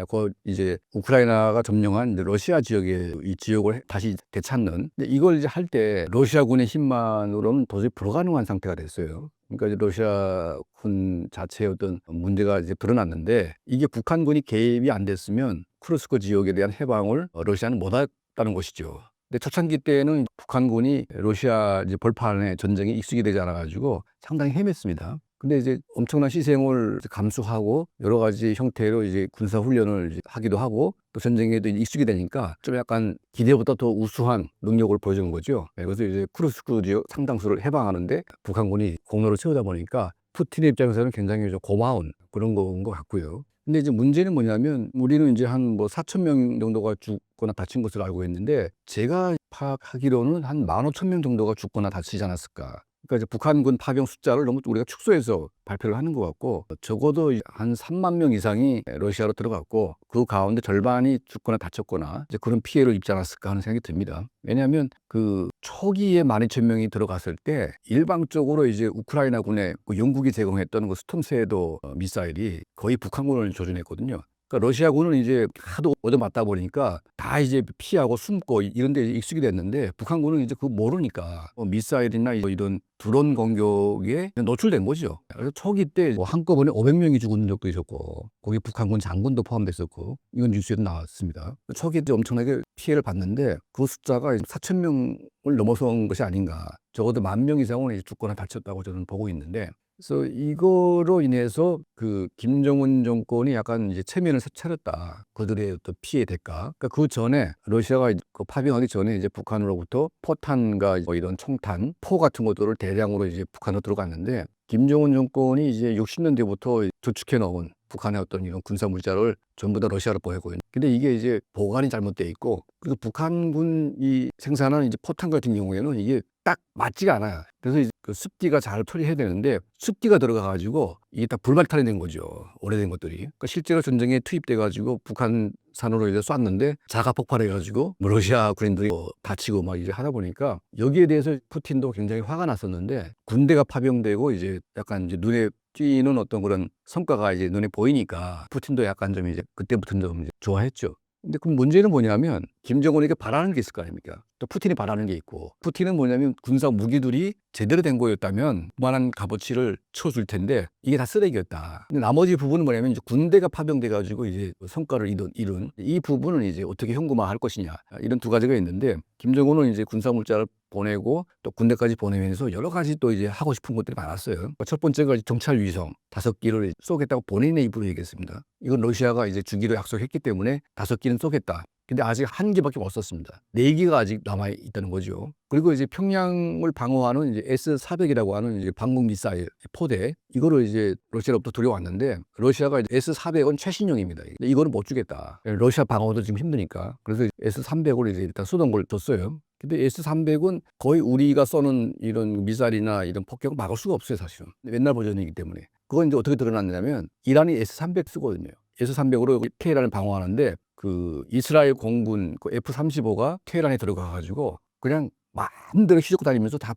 그 이제 우크라이나가 점령한 이제 러시아 지역의 이 지역을 다시 되찾는. 근데 이걸 이제 할 때 러시아군의 힘만으로는 도저히 불가능한 상태가 됐어요. 그러니까 이제 러시아 군 자체의 어떤 문제가 이제 드러났는데 이게 북한군이 개입이 안 됐으면 쿠르스크 지역에 대한 해방을 러시아는 못했다는 것이죠. 근데 초창기 때는 북한군이 러시아 이제 벌판의 전쟁에 익숙이 되지 않아가지고 상당히 헤맸습니다. 근데 이제 엄청난 희생을 감수하고 여러 가지 형태로 이제 군사 훈련을 이제 하기도 하고 또 전쟁에도 익숙이 되니까 좀 약간 기대보다 더 우수한 능력을 보여준 거죠. 그래서 이제 쿠르스크 지역 상당수를 해방하는데 북한군이 공로를 채우다 보니까 푸틴의 입장에서는 굉장히 좀 고마운 그런 건 것 같고요. 근데 이제 문제는 뭐냐면 우리는 이제 한 뭐 4천 명 정도가 죽거나 다친 것으로 알고 있는데 제가 파악하기로는 한 15,000명 정도가 죽거나 다치지 않았을까. 그러니까 이제 북한군 파병 숫자를 너무 우리가 축소해서 발표를 하는 것 같고 적어도 한 3만 명 이상이 러시아로 들어갔고 그 가운데 절반이 죽거나 다쳤거나 이제 그런 피해를 입지 않았을까 하는 생각이 듭니다. 왜냐하면 그 초기에 12,000명이 들어갔을 때 일방적으로 이제 우크라이나군에 그 영국이 제공했던 그 스톰 섀도 미사일이 거의 북한군을 조준했거든요. 그러니까 러시아군은 이제 하도 얻어맞다 보니까 다 이제 피하고 숨고 이런 데 익숙이 됐는데 북한군은 이제 그거 모르니까 미사일이나 이런 드론 공격에 노출된 거죠. 그래서 초기 때 뭐 한꺼번에 500명이 죽은 적도 있었고 거기 북한군 장군도 포함됐었고 이건 뉴스에도 나왔습니다. 초기 때 엄청나게 피해를 봤는데 그 숫자가 4,000명을 넘어선 것이 아닌가. 적어도 10,000명 이상은 이제 죽거나 다쳤다고 저는 보고 있는데 그래서 이거로 인해서 그 김정은 정권이 약간 이제 체면을 차렸다. 그들의 어떤 피해 대가. 그러니까 그 전에 러시아가 그 파병하기 전에 이제 북한으로부터 포탄과 뭐 이런 총탄, 포 같은 것들을 대량으로 이제 북한으로 들어갔는데 김정은 정권이 이제 60년대부터 저축해 놓은 북한의 어떤 이런 군사 물자를 전부 다 러시아로 보내고 있는. 근데 이게 이제 보관이 잘못돼 있고 그리고 북한군이 생산하는 이제 포탄 같은 경우에는 이게 딱 맞지가 않아요. 그래서 이제 그 습기가 잘 처리해야 되는데 습기가 들어가 가지고 이게 다 불발탄이 된 거죠. 오래된 것들이. 그러니까 실제로 전쟁에 투입돼 가지고 북한산으로 이제 쐈는데 자가 폭발해 가지고 뭐 러시아 군인들이 뭐 다치고 막 이제 하다 보니까 여기에 대해서 푸틴도 굉장히 화가 났었는데 군대가 파병되고 이제 약간 이제 눈에 띄는 어떤 그런 성과가 이제 눈에 보이니까 푸틴도 약간 좀 이제 그때부터는 좀 이제 좋아했죠. 근데 그 문제는 뭐냐면 김정은에게 바라는 게 있을 거 아닙니까? 또 푸틴이 바라는 게 있고 푸틴은 뭐냐면 군사 무기들이 제대로 된 거였다면 그만한 값어치를 쳐줄 텐데 이게 다 쓰레기였다. 근데 나머지 부분은 뭐냐면 이제 군대가 파병돼 가지고 이제 성과를 이룬 이 부분은 이제 어떻게 현금화할 것이냐 이런 두 가지가 있는데 김정은은 이제 군사 물자를 보내고 또 군대까지 보내면서 여러 가지 또 이제 하고 싶은 것들이 많았어요. 그러니까 첫 번째가 정찰 위성 5기를 쏘겠다고 본인의 입으로 얘기했습니다. 이건 러시아가 이제 주기로 약속했기 때문에 5기는 쏘겠다. 근데 아직 1기밖에 못 썼습니다. 4기가 아직 남아 있다는 거죠. 그리고 이제 평양을 방어하는 이제 S-400이라고 하는 이제 방공 미사일 포대 이거를 이제 러시아로부터 들여왔는데 러시아가 이제 S-400은 최신형입니다. 이거는 못 주겠다. 러시아 방어도 지금 힘드니까. 그래서 S-300을 이제 일단 쏘던 걸 줬어요. 근데 S-300은 거의 우리가 쏘는 이런 미사일이나 이런 폭격을 막을 수가 없어요, 사실은. 옛날 버전이기 때문에. 그건 이제 어떻게 드러났냐면 이란이 S-300 쓰거든요. S-300으로 테헤란을 방어하는데 그 이스라엘 공군 그 F-35가 테헤란에 들어가 가지고 그냥 마음대로 휘젓고 다니면서 다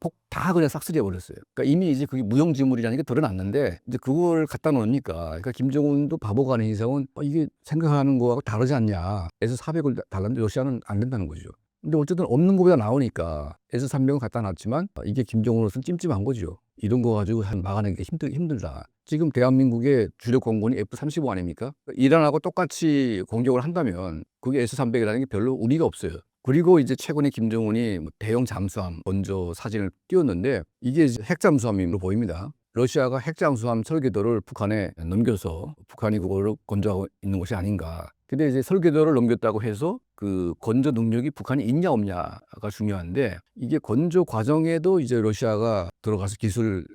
그냥 싹쓸이해 버렸어요. 그러니까 이미 이제 그게 무용지물이라는 게 드러났는데 이제 그걸 갖다 놓으니까 그러니까 김정은도 바보가 아닌 이상은 이게 생각하는 거하고 다르지 않냐. S-400을 달랐는데 러시아는 안 된다는 거죠. 근데 어쨌든 없는 것보다 나오니까 S-300은 갖다 놨지만 이게 김정은으로서는 찜찜한 거죠. 이런 거 가지고 막아내기 힘들다. 지금 대한민국의 주력 공군이 F-35 아닙니까? 이란하고 똑같이 공격을 한다면 그게 S-300이라는 게 별로 의미가 없어요. 그리고 이제 최근에 김정은이 대형 잠수함 먼저 사진을 띄웠는데 이게 핵잠수함으로 보입니다. 러시아가 핵잠수함 설계도를 북한에 넘겨서 북한이 그거를 건조하고 있는 것이 아닌가. 근데 이제 설계도를 넘겼다고 해서 그 건조 능력이 북한이 있냐 없냐가 중요한데 이게 건조 과정에도 이제 러시아가 들어가서 기술을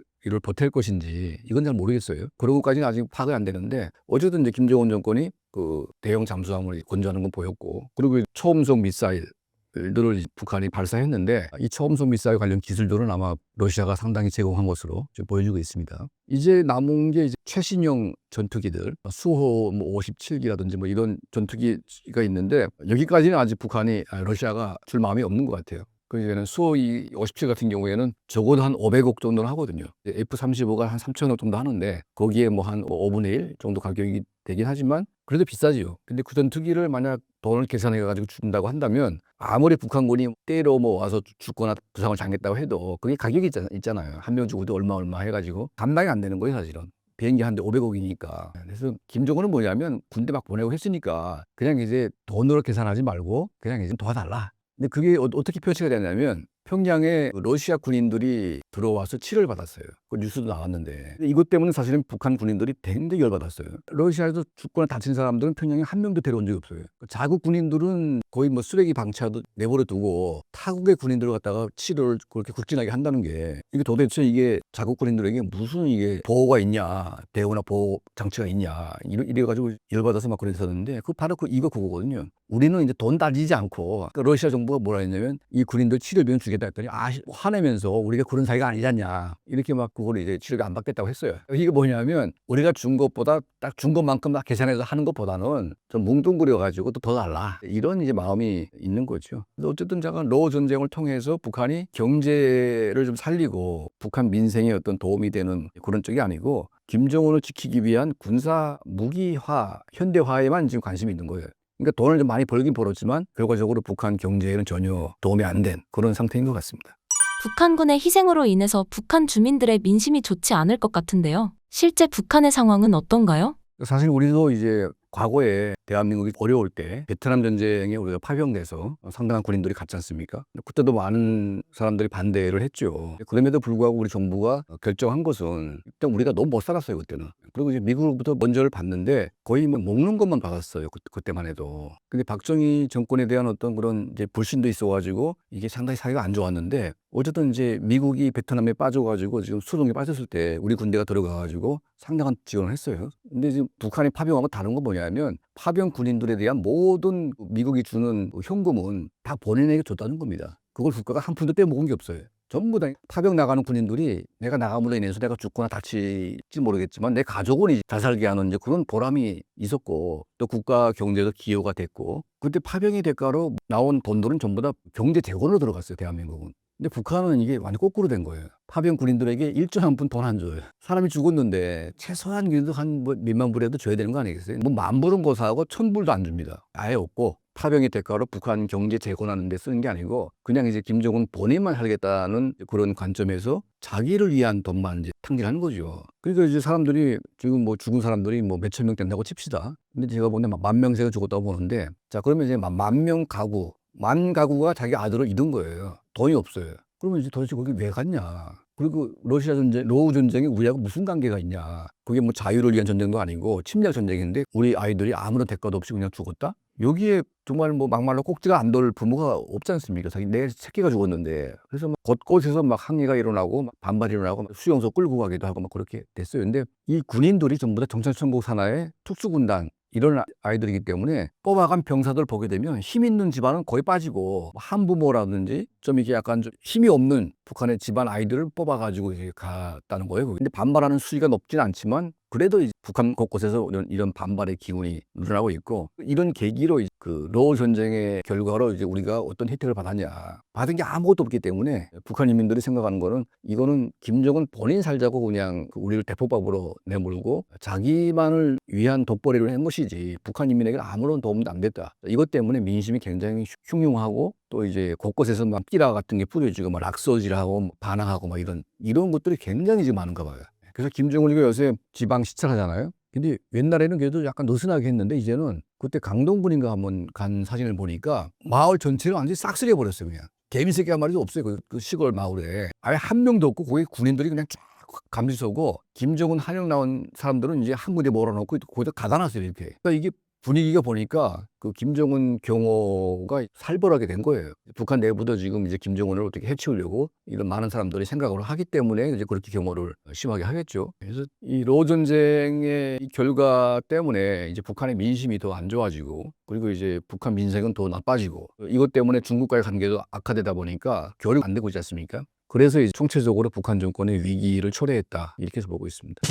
보탤 것인지 이건 잘 모르겠어요. 그런 것까지는 아직 파악이 안 되는데 어쨌든 이제 김정은 정권이 그 대형 잠수함을 건조하는 건 보였고 그리고 초음속 미사일들을 북한이 발사했는데 이 초음속 미사일 관련 기술들은 아마 러시아가 상당히 제공한 것으로 좀 보여주고 있습니다. 이제 남은 게 이제 최신형 전투기들 수호 57기라든지 뭐 이런 전투기가 있는데 여기까지는 아직 북한이 러시아가 줄 마음이 없는 것 같아요. 그러니까 수호이 57 같은 경우에는 적어도 한 500억 정도는 하거든요. F-35가 한 3천억 정도 하는데 거기에 뭐 한 5분의 1 정도 가격이 되긴 하지만 그래도 비싸지요. 근데 그 전투기를 만약 돈을 계산해 가지고 준다고 한다면 아무리 북한군이 때로 뭐 와서 죽거나 부상을 당했다고 해도 그게 가격이 있잖아요. 한 명 죽어도 얼마 해가지고 감당이 안 되는 거예요, 사실은. 비행기 한 대 500억이니까. 그래서 김정은은 뭐냐면 군대 막 보내고 했으니까 그냥 이제 돈으로 계산하지 말고 그냥 이제 도와달라. 근데 그게 어떻게 표시가 되냐면 평양에 러시아 군인들이 들어와서 치료를 받았어요. 그 뉴스도 나왔는데 근데 이것 때문에 사실은 북한 군인들이 굉장히 열받았어요. 러시아에서 죽거나 다친 사람들은 평양에 한 명도 데려온 적이 없어요. 자국 군인들은 거의 뭐 쓰레기 방치하듯 내버려 두고 타국의 군인들을 갖다가 치료를 그렇게 굵진하게 한다는 게 이게 도대체 이게 자국 군인들에게 무슨 이게 보호가 있냐, 대우나 보호 장치가 있냐 이래가지고 열받아서 막 그랬었는데 그 바로 그거거든요. 우리는 이제 돈 따지지 않고 그러니까 러시아 정부가 뭐라 했냐면 이 군인들 치료비는 주겠다 했더니 화내면서 우리가 그런 사이가 아니잖냐 이렇게 막 그걸 이제 치료비 안 받겠다고 했어요. 이게 뭐냐면 우리가 준 것보다 딱 준 것만큼 딱 계산해서 하는 것보다는 좀 뭉뚱그려 가지고 또 더 달라 이런 이제 마음이 있는 거죠. 근데 어쨌든 잠깐 러우 전쟁을 통해서 북한이 경제를 좀 살리고 북한 민생에 어떤 도움이 되는 그런 쪽이 아니고 김정은을 지키기 위한 군사 무기화 현대화에만 지금 관심이 있는 거예요. 그러니까 돈을 좀 많이 벌긴 벌었지만 결과적으로 북한 경제에는 전혀 도움이 안 된 그런 상태인 것 같습니다. 북한군의 희생으로 인해서 북한 주민들의 민심이 좋지 않을 것 같은데요. 실제 북한의 상황은 어떤가요? 사실 우리도 이제 과거에 대한민국이 어려울 때 베트남 전쟁에 우리가 파병돼서 상당한 군인들이 갔지 않습니까? 그때도 많은 사람들이 반대를 했죠. 그럼에도 불구하고 우리 정부가 결정한 것은 일단 우리가 너무 못 살았어요 그때는. 그리고 이제 미국으로부터 먼저를 받는데 거의 뭐 먹는 것만 받았어요 그때만 해도. 근데 박정희 정권에 대한 어떤 그런 이제 불신도 있어가지고 이게 상당히 사이가 안 좋았는데 어쨌든 이제 미국이 베트남에 빠져가지고 지금 수동에 빠졌을 때 우리 군대가 들어가가지고 상당한 지원을 했어요. 근데 지금 북한이 파병하고 다른 건 뭐냐면 파병 군인들에 대한 모든 미국이 주는 현금은 다 본인에게 줬다는 겁니다. 그걸 국가가 한 푼도 떼먹은 게 없어요. 전부 다 파병 나가는 군인들이 내가 나감으로 인해서 내가 죽거나 다칠지 모르겠지만 내 가족은 이제 잘 살게 하는 이제 그런 보람이 있었고 또 국가 경제도 기여가 됐고 그때 파병의 대가로 나온 돈들은 전부 다 경제 재건으로 들어갔어요 대한민국은. 근데 북한은 이게 완전 거꾸로 된 거예요. 파병 군인들에게 일전 한 푼 돈 안 줘요. 사람이 죽었는데 최소한 그래도 한 뭐 몇만 불이라도 줘야 되는 거 아니겠어요? 뭐 만 불은 고사하고 천 불도 안 줍니다. 아예 없고 파병의 대가로 북한 경제 재건하는 데 쓰는 게 아니고 그냥 이제 김정은 본인만 살겠다는 그런 관점에서 자기를 위한 돈만 이제 탕진하는 거죠. 그러니까 이제 사람들이 지금 뭐 죽은 사람들이 뭐 몇천 명 된다고 칩시다. 근데 제가 보는데 막 10,000명세가 죽었다고 보는데 자 그러면 이제 만 명 가구 만 가구가 자기 아들을 잃은 거예요. 돈이 없어요. 그러면 이제 도대체 거기 왜 갔냐. 그리고 러시아 전쟁, 러우 전쟁이 우리하고 무슨 관계가 있냐. 그게 뭐 자유를 위한 전쟁도 아니고 침략 전쟁인데 우리 아이들이 아무런 대가도 없이 그냥 죽었다? 여기에 정말 뭐 막말로 꼭지가 안 돌 부모가 없지 않습니까? 자기 내 새끼가 죽었는데. 그래서 막 곳곳에서 막 항의가 일어나고 막 반발이 일어나고 막 수용소 끌고 가기도 하고 막 그렇게 됐어요. 근데 이 군인들이 전부 다 정찰천국 산하의 특수군단 이런 아이들이기 때문에 뽑아간 병사들 보게 되면 힘 있는 집안은 거의 빠지고 한부모라든지 좀 이게 약간 좀 힘이 없는 북한의 집안 아이들을 뽑아가지고 이제 갔다는 거예요. 근데 반발하는 수위가 높진 않지만 그래도 이제 북한 곳곳에서 이런 반발의 기운이 늘어나고 있고 이런 계기로 이제 그 러우 전쟁의 결과로 이제 우리가 어떤 혜택을 받았냐. 받은 게 아무것도 없기 때문에 북한 인민들이 생각하는 거는 이거는 김정은 본인 살자고 그냥 우리를 대포밥으로 내몰고 자기만을 위한 돋보리를 한 것이지 북한 인민에게는 아무런 도움도 안 됐다. 이것 때문에 민심이 굉장히 흉흉하고 또 이제 곳곳에서 막 삐라 같은 게 뿌려지고 막 락서질하고 반항하고 막 이런 것들이 굉장히 지금 많은가 봐요. 그래서 김정은이가 요새 지방 시찰하잖아요. 근데 옛날에는 그래도 약간 느슨하게 했는데 이제는 그때 강동군인가 한번 간 사진을 보니까 마을 전체를 완전히 싹쓸이해 버렸어요. 그냥 개미새끼 한 마리도 없어요. 그 시골 마을에 아예 한 명도 없고 거기 군인들이 그냥 쫙 감시 서고 김정은 한영 나온 사람들은 이제 한 군데 몰아놓고 거기다 가다 놨어요. 이렇게. 그러니까 이게 분위기가 보니까 그 김정은 경호가 살벌하게 된 거예요. 북한 내부도 지금 이제 김정은을 어떻게 해치우려고 이런 많은 사람들이 생각을 하기 때문에 이제 그렇게 경호를 심하게 하겠죠. 그래서 이 러우 전쟁의 이 결과 때문에 이제 북한의 민심이 더 안 좋아지고 그리고 이제 북한 민생은 더 나빠지고 이것 때문에 중국과의 관계도 악화되다 보니까 교류가 안 되고 있지 않습니까? 그래서 이제 총체적으로 북한 정권의 위기를 초래했다 이렇게 해서 보고 있습니다.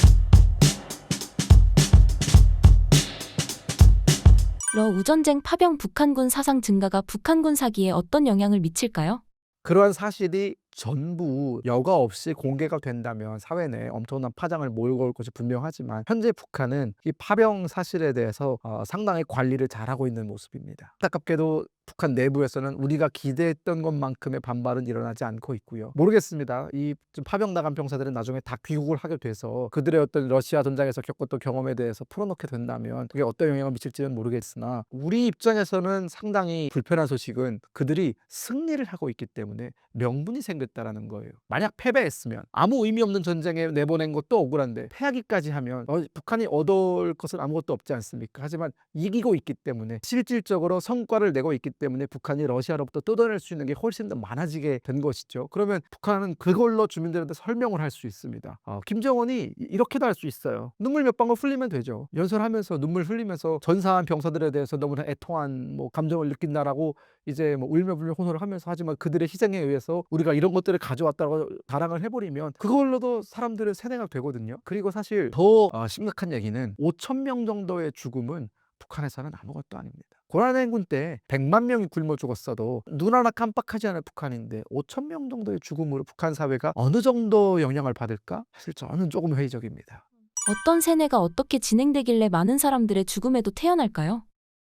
러우 전쟁 파병 북한군 사상 증가가 북한군 사기에 어떤 영향을 미칠까요? 그러한 사실이 전부 여과 없이 공개가 된다면 사회 내에 엄청난 파장을 몰고 올 것이 분명하지만 현재 북한은 이 파병 사실에 대해서 상당히 관리를 잘하고 있는 모습입니다. 안타깝게도 북한 내부에서는 우리가 기대했던 것만큼의 반발은 일어나지 않고 있고요. 모르겠습니다. 이 파병 나간 병사들은 나중에 다 귀국을 하게 돼서 그들의 어떤 러시아 전장에서 겪었던 경험에 대해서 풀어놓게 된다면 그게 어떤 영향을 미칠지는 모르겠으나 우리 입장에서는 상당히 불편한 소식은 그들이 승리를 하고 있기 때문에 명분이 생겼다라는 거예요. 만약 패배했으면 아무 의미 없는 전쟁에 내보낸 것도 억울한데 패하기까지 하면 북한이 얻을 것은 아무것도 없지 않습니까? 하지만 이기고 있기 때문에 실질적으로 성과를 내고 있기 때문에 북한이 러시아로부터 뜯어낼 수 있는 게 훨씬 더 많아지게 된 것이죠. 그러면 북한은 그걸로 주민들한테 설명을 할 수 있습니다. 김정은이 이렇게도 할 수 있어요. 눈물 몇 방울 흘리면 되죠. 연설하면서 눈물 흘리면서 전사한 병사들에 대해서 너무나 애통한 감정을 느낀다라고 이제 울며불며 호소를 하면서 하지만 그들의 희생에 의해서 우리가 이런 것들을 가져왔다고 자랑을 해버리면 그걸로도 사람들은 세뇌가 되거든요. 그리고 사실 더 심각한 얘기는 5천 명 정도의 죽음은 북한에서는 아무것도 아닙니다. 고란행군 때 100만 명이 굶어 죽었어도 눈 하나 깜빡하지 않을 북한인데 5천 명 정도의 죽음으로 북한 사회가 어느 정도 영향을 받을까? 사실 저는 조금 회의적입니다. 어떤 세뇌가 어떻게 진행되길래 많은 사람들의 죽음에도 태어날까요?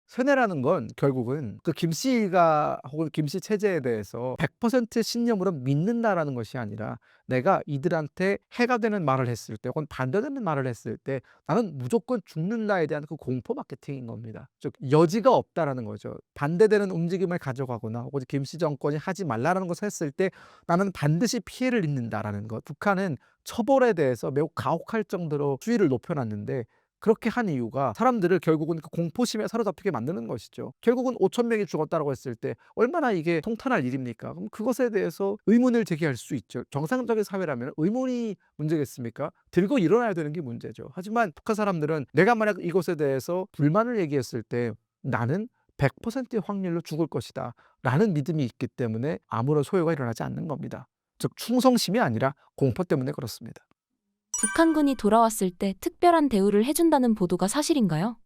세뇌라는 건 결국은 그 김씨가 혹은 김씨 체제에 대해서 100% 신념으로 믿는다라는 것이 아니라 내가 이들한테 해가 되는 말을 했을 때 혹은 반대되는 말을 했을 때 나는 무조건 죽는다에 대한 그 공포 마케팅인 겁니다. 즉 여지가 없다라는 거죠. 반대되는 움직임을 가져가거나 혹은 김씨 정권이 하지 말라라는 것을 했을 때 나는 반드시 피해를 입는다라는 것. 북한은 처벌에 대해서 매우 가혹할 정도로 수위를 높여놨는데 그렇게 한 이유가 사람들을 결국은 그 공포심에 사로잡히게 만드는 것이죠. 결국은 5천 명이 죽었다고 했을 때 얼마나 이게 통탄할 일입니까? 그럼 그것에 대해서 의문을 제기할 수 있죠. 정상적인 사회라면 의문이 문제겠습니까? 들고 일어나야 되는 게 문제죠. 하지만 북한 사람들은 내가 만약 이것에 대해서 불만을 얘기했을 때 나는 100%의 확률로 죽을 것이다 라는 믿음이 있기 때문에 아무런 소요가 일어나지 않는 겁니다. 즉 충성심이 아니라 공포 때문에 그렇습니다. 북한군이 돌아왔을 때 특별한 대우를 해준다는 보도가 사실인가요?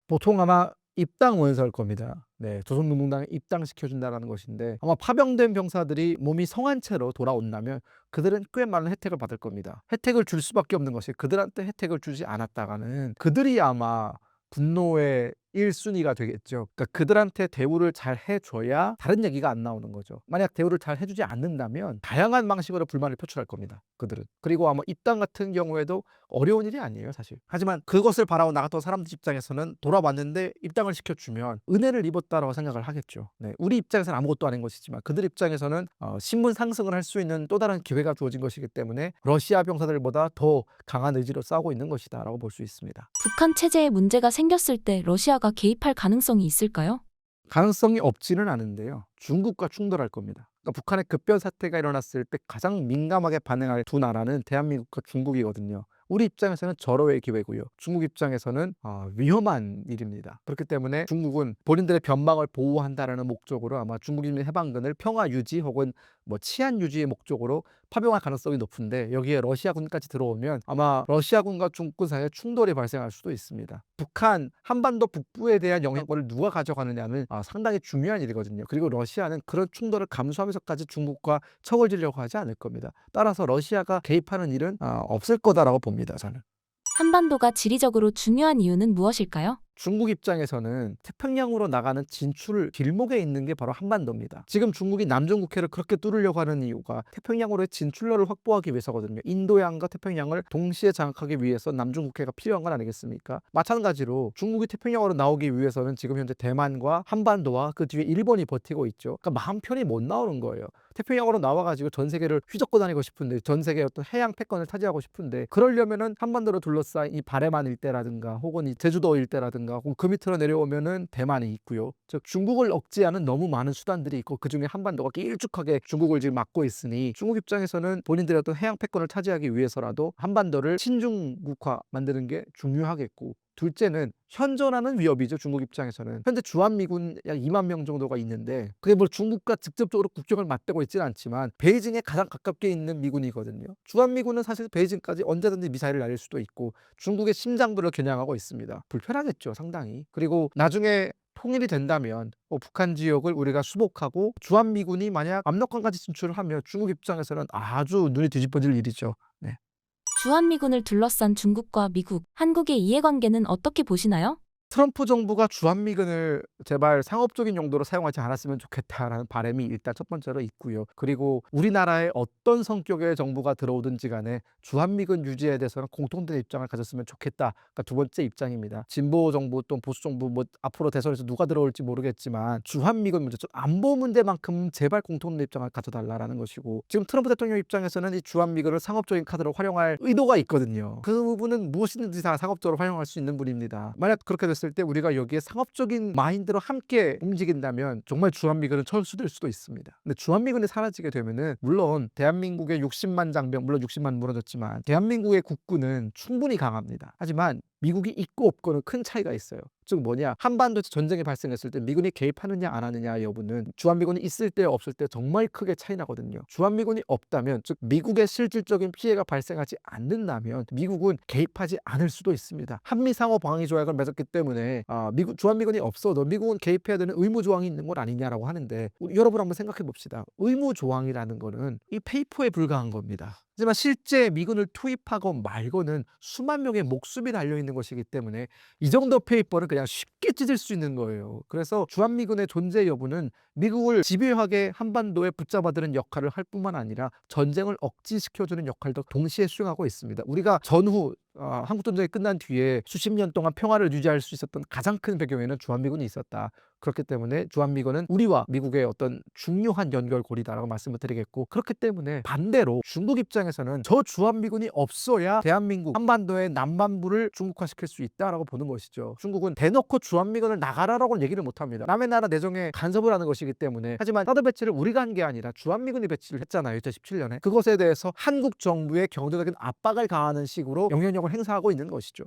보통 아마 입당 원서일 겁니다. 네, 조선노동당에 입당시켜준다는 것인데 아마 파병된 병사들이 몸이 성한 채로 돌아온다면 그들은 꽤 많은 혜택을 받을 겁니다. 혜택을 줄 수밖에 없는 것이 그들한테 혜택을 주지 않았다가는 그들이 아마 분노의 1순위가 되겠죠. 그러니까 그들한테 대우를 잘 해줘야 다른 얘기가 안 나오는 거죠. 만약 대우를 잘 해주지 않는다면 다양한 방식으로 불만을 표출할 겁니다. 그들은. 그리고 아마 입당 같은 경우에도 어려운 일이 아니에요, 사실. 하지만 그것을 바라고 나갔던 사람들 입장에서는 돌아왔는데 입당을 시켜주면 은혜를 입었다라고 생각을 하겠죠. 네, 우리 입장에서는 아무것도 아닌 것이지만 그들 입장에서는 신분 상승을 할 수 있는 또 다른 기회가 주어진 것이기 때문에 러시아 병사들보다 더 강한 의지로 싸우고 있는 것이다라고 볼 수 있습니다. 북한 체제에 문제가 생겼을 때 러시아가 개입할 가능성이 있을까요? 가능성이 없지는 않은데요. 중국과 충돌할 겁니다. 그러니까 북한의 급변 사태가 일어났을 때 가장 민감하게 반응할 두 나라는 대한민국과 중국이거든요. 우리 입장에서는 절호의 기회고요. 중국 입장에서는 위험한 일입니다. 그렇기 때문에 중국은 본인들의 변방을 보호한다라는 목적으로 아마 중국인민 해방군을 평화 유지 혹은 치안 유지의 목적으로 파병할 가능성이 높은데 여기에 러시아군까지 들어오면 아마 러시아군과 중국군 사이에 충돌이 발생할 수도 있습니다. 북한 한반도 북부에 대한 영향권을 누가 가져가느냐는 상당히 중요한 일이거든요. 그리고 러시아는 그런 충돌을 감수하면서까지 중국과 척을 지려고 하지 않을 겁니다. 따라서 러시아가 개입하는 일은 없을 거다라고 봅니다. 저는. 한반도가 지리적으로 중요한 이유는 무엇일까요? 중국 입장에서는 태평양으로 나가는 진출 길목에 있는 게 바로 한반도입니다. 지금 중국이 남중국해를 그렇게 뚫으려고 하는 이유가 태평양으로의 진출로를 확보하기 위해서거든요. 인도양과 태평양을 동시에 장악하기 위해서 남중국해가 필요한 건 아니겠습니까? 마찬가지로 중국이 태평양으로 나오기 위해서는 지금 현재 대만과 한반도와 그 뒤에 일본이 버티고 있죠. 그러니까 마음 편히 못 나오는 거예요. 태평양으로 나와가지고 전 세계를 휘젓고 다니고 싶은데 전 세계의 어떤 해양 패권을 차지하고 싶은데 그러려면은 한반도를 둘러싸인 이 바레만 일대라든가 혹은 이 제주도 일대라든가 혹은 그 밑으로 내려오면은 대만이 있고요. 즉 중국을 억제하는 너무 많은 수단들이 있고 그중에 한반도가 길쭉하게 중국을 지금 막고 있으니 중국 입장에서는 본인들의 어떤 해양 패권을 차지하기 위해서라도 한반도를 친중국화 만드는 게 중요하겠고 둘째는 현존하는 위협이죠. 중국 입장에서는 현재 주한미군 약 2만 명 정도가 있는데 그게 중국과 직접적으로 국경을 맞대고 있지는 않지만 베이징에 가장 가깝게 있는 미군이거든요. 주한미군은 사실 베이징까지 언제든지 미사일을 날릴 수도 있고 중국의 심장부를 겨냥하고 있습니다. 불편하겠죠, 상당히. 그리고 나중에 통일이 된다면 북한 지역을 우리가 수복하고 주한미군이 만약 압록강까지 진출을 하면 중국 입장에서는 아주 눈이 뒤집어질 일이죠. 네. 주한미군을 둘러싼 중국과 미국, 한국의 이해관계는 어떻게 보시나요? 트럼프 정부가 주한미군을 제발 상업적인 용도로 사용하지 않았으면 좋겠다라는 바람이 일단 첫 번째로 있고요. 그리고 우리나라에 어떤 성격의 정부가 들어오든지 간에 주한미군 유지에 대해서는 공통된 입장을 가졌으면 좋겠다. 그러니까 두 번째 입장입니다. 진보 정부 또는 보수 정부 뭐 앞으로 대선에서 누가 들어올지 모르겠지만 주한미군 문제, 즉 안보 문제만큼 제발 공통된 입장을 가져달라라는 것이고, 지금 트럼프 대통령 입장에서는 이 주한미군을 상업적인 카드로 활용할 의도가 있거든요. 그 부분은 무엇이든지 다 상업적으로 활용할 수 있는 분입니다. 만약 그렇게 됐을 때 우리가 여기에 상업적인 마인드로 함께 움직인다면 정말 주한미군은 철수될 수도 있습니다. 근데 주한미군이 사라지게 되면은 물론 대한민국의 60만 장병, 물론 60만 무너졌지만 대한민국의 국군은 충분히 강합니다. 하지만 미국이 있고 없고는 큰 차이가 있어요. 즉 뭐냐, 한반도에서 전쟁이 발생했을 때 미군이 개입하느냐 안 하느냐 여부는 주한미군이 있을 때 없을 때 정말 크게 차이 나거든요. 주한미군이 없다면, 즉 미국의 실질적인 피해가 발생하지 않는다면 미국은 개입하지 않을 수도 있습니다. 한미상호 방위 조약을 맺었기 때문에 주한미군이 없어도 미국은 개입해야 되는 의무 조항이 있는 건 아니냐라고 하는데, 여러분 한번 생각해 봅시다. 의무 조항이라는 거는 이 페이퍼에 불과한 겁니다. 하지만 실제 미군을 투입하고 말고는 수만 명의 목숨이 달려있는 것이기 때문에 이 정도 페이퍼는 그냥 쉽게 찢을 수 있는 거예요. 그래서 주한미군의 존재 여부는 미국을 집요하게 한반도에 붙잡아두는 역할을 할 뿐만 아니라 전쟁을 억지시켜주는 역할도 동시에 수행하고 있습니다. 우리가 전후 한국전쟁이 끝난 뒤에 수십 년 동안 평화를 유지할 수 있었던 가장 큰 배경에는 주한미군이 있었다. 그렇기 때문에 주한미군은 우리와 미국의 어떤 중요한 연결고리다라고 말씀을 드리겠고, 그렇기 때문에 반대로 중국 입장에서는 저 주한미군이 없어야 대한민국 한반도의 남반부를 중국화시킬 수 있다라고 보는 것이죠. 중국은 대놓고 주한미군을 나가라라고는 얘기를 못합니다. 남의 나라 내정에 간섭을 하는 것이기 때문에. 하지만 사드 배치를 우리가 한 게 아니라 주한미군이 배치를 했잖아요, 2017년에. 그것에 대해서 한국 정부의 경제적인 압박을 가하는 식으로 영향력을 행사하고 있는 것이죠.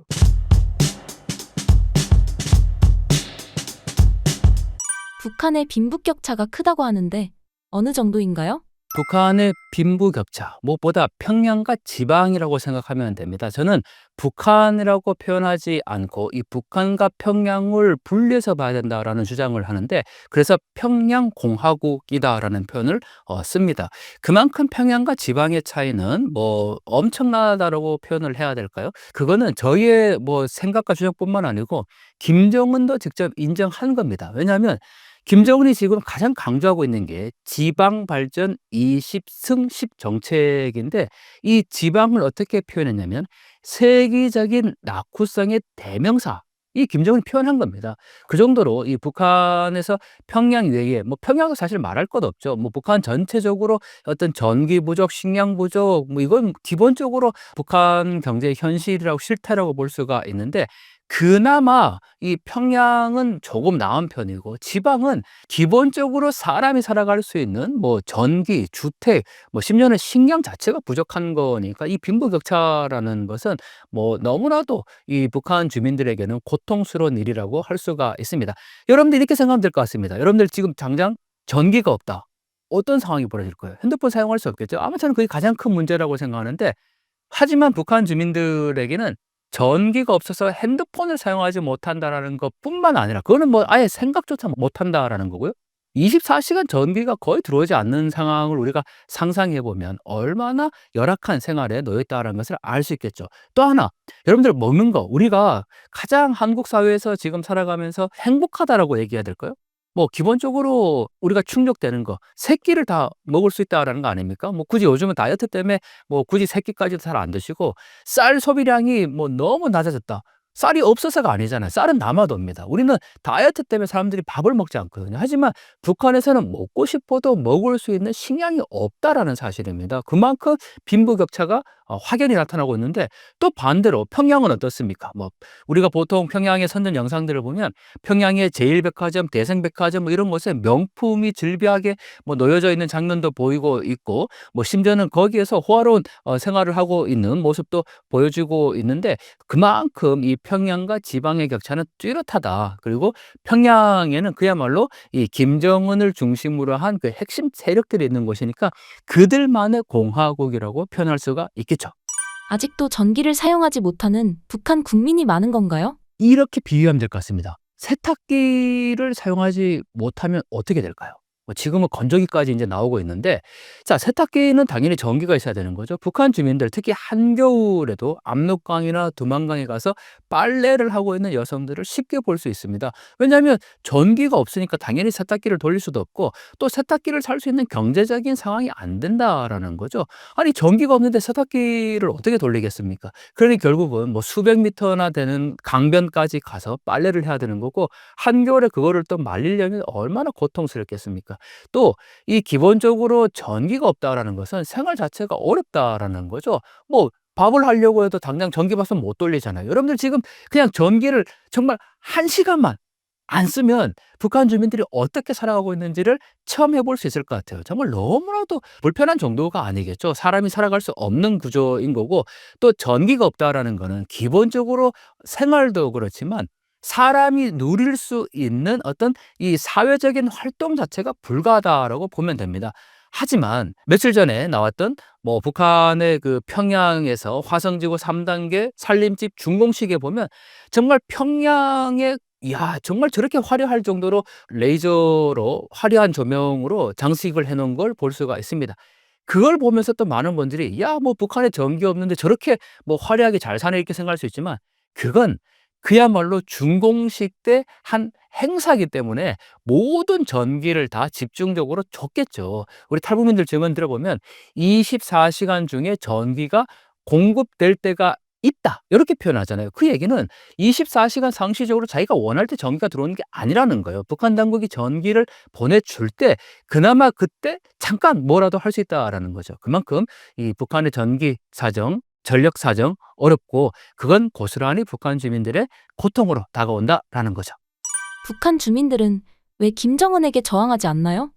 북한의 빈부격차가 크다고 하는데 어느 정도인가요? 북한의 빈부격차, 무엇보다 평양과 지방이라고 생각하면 됩니다. 저는 북한이라고 표현하지 않고 이 북한과 평양을 분리해서 봐야 된다라는 주장을 하는데, 그래서 평양공화국이다라는 표현을 씁니다. 그만큼 평양과 지방의 차이는 뭐 엄청나다라고 표현을 해야 될까요? 그거는 저희의 뭐 생각과 주장뿐만 아니고 김정은도 직접 인정한 겁니다. 왜냐하면 김정은이 지금 가장 강조하고 있는 게 지방 발전 20승 10 정책인데, 이 지방을 어떻게 표현했냐면 세계적인 낙후성의 대명사, 이 김정은이 표현한 겁니다. 그 정도로 이 북한에서 평양 외에, 뭐 평양도 사실 말할 것 없죠. 뭐 북한 전체적으로 어떤 전기 부족, 식량 부족, 뭐 이건 기본적으로 북한 경제의 현실이라고 실태라고 볼 수가 있는데, 그나마 이 평양은 조금 나은 편이고 지방은 기본적으로 사람이 살아갈 수 있는 뭐 전기, 주택, 뭐 심지어는 식량 자체가 부족한 거니까 이 빈부격차라는 것은 뭐 너무나도 이 북한 주민들에게는 고통스러운 일이라고 할 수가 있습니다. 여러분들 이렇게 생각하면 될 것 같습니다. 여러분들 지금 당장 전기가 없다. 어떤 상황이 벌어질 거예요? 핸드폰 사용할 수 없겠죠? 아마 저는 그게 가장 큰 문제라고 생각하는데, 하지만 북한 주민들에게는 전기가 없어서 핸드폰을 사용하지 못한다라는 것뿐만 아니라, 그거는 뭐 아예 생각조차 못한다라는 거고요. 24시간 전기가 거의 들어오지 않는 상황을 우리가 상상해 보면 얼마나 열악한 생활에 놓여 있다는 것을 알 수 있겠죠. 또 하나, 여러분들 먹는 거, 우리가 가장 한국 사회에서 지금 살아가면서 행복하다라고 얘기해야 될까요? 뭐 기본적으로 우리가 충족되는 거, 세 끼를 다 먹을 수 있다라는 거 아닙니까? 뭐 굳이 요즘은 다이어트 때문에 뭐 굳이 세 끼까지도 잘 안 드시고, 쌀 소비량이 뭐 너무 낮아졌다. 쌀이 없어서가 아니잖아요. 쌀은 남아도 옵니다. 우리는 다이어트 때문에 사람들이 밥을 먹지 않거든요. 하지만 북한에서는 먹고 싶어도 먹을 수 있는 식량이 없다라는 사실입니다. 그만큼 빈부격차가 확연히 나타나고 있는데, 또 반대로 평양은 어떻습니까? 뭐 우리가 보통 평양의 선전 영상들을 보면 평양의 제1백화점, 대성백화점 뭐 이런 곳에 명품이 즐비하게 뭐 놓여져 있는 장면도 보이고 있고, 뭐 심지어는 거기에서 호화로운 생활을 하고 있는 모습도 보여주고 있는데, 그만큼 이 평양과 지방의 격차는 뚜렷하다. 그리고 평양에는 그야말로 이 김정은을 중심으로 한 그 핵심 세력들이 있는 곳이니까 그들만의 공화국이라고 표현할 수가 있겠죠. 아직도 전기를 사용하지 못하는 북한 국민이 많은 건가요? 이렇게 비유하면 될 것 같습니다. 세탁기를 사용하지 못하면 어떻게 될까요? 지금은 건조기까지 이제 나오고 있는데, 자, 세탁기는 당연히 전기가 있어야 되는 거죠. 북한 주민들, 특히 한겨울에도 압록강이나 두만강에 가서 빨래를 하고 있는 여성들을 쉽게 볼 수 있습니다. 왜냐하면 전기가 없으니까 당연히 세탁기를 돌릴 수도 없고, 또 세탁기를 살 수 있는 경제적인 상황이 안 된다라는 거죠. 아니, 전기가 없는데 세탁기를 어떻게 돌리겠습니까? 그러니 결국은 뭐 수백 미터나 되는 강변까지 가서 빨래를 해야 되는 거고, 한겨울에 그거를 또 말리려면 얼마나 고통스럽겠습니까? 또 이 기본적으로 전기가 없다라는 것은 생활 자체가 어렵다라는 거죠. 뭐 밥을 하려고 해도 당장 전기밥은 못 돌리잖아요. 여러분들 지금 그냥 전기를 정말 1시간만 안 쓰면 북한 주민들이 어떻게 살아가고 있는지를 체험해 볼 수 있을 것 같아요. 정말 너무나도 불편한 정도가 아니겠죠. 사람이 살아갈 수 없는 구조인 거고, 또 전기가 없다라는 거는 기본적으로 생활도 그렇지만 사람이 누릴 수 있는 어떤 이 사회적인 활동 자체가 불가하다라고 보면 됩니다. 하지만 며칠 전에 나왔던 뭐 북한의 그 평양에서 화성지구 3단계 산림집 준공식에 보면 정말 평양에, 야, 정말 저렇게 화려할 정도로 레이저로 화려한 조명으로 장식을 해 놓은 걸 볼 수가 있습니다. 그걸 보면서 또 많은 분들이 야, 뭐 북한에 전기 없는데 저렇게 뭐 화려하게 잘 사네 이렇게 생각할 수 있지만, 그건 그야말로 준공식 때 한 행사이기 때문에 모든 전기를 다 집중적으로 줬겠죠. 우리 탈북민들 증언 들어보면 24시간 중에 전기가 공급될 때가 있다, 이렇게 표현하잖아요. 그 얘기는 24시간 상시적으로 자기가 원할 때 전기가 들어오는 게 아니라는 거예요. 북한 당국이 전기를 보내줄 때 그나마 그때 잠깐 뭐라도 할 수 있다라는 거죠. 그만큼 이 북한의 전기 사정, 전력 사정 어렵고, 그건 고스란히 북한 주민들의 고통으로 다가온다라는 거죠. 북한 주민들은 왜 김정은에게 저항하지 않나요?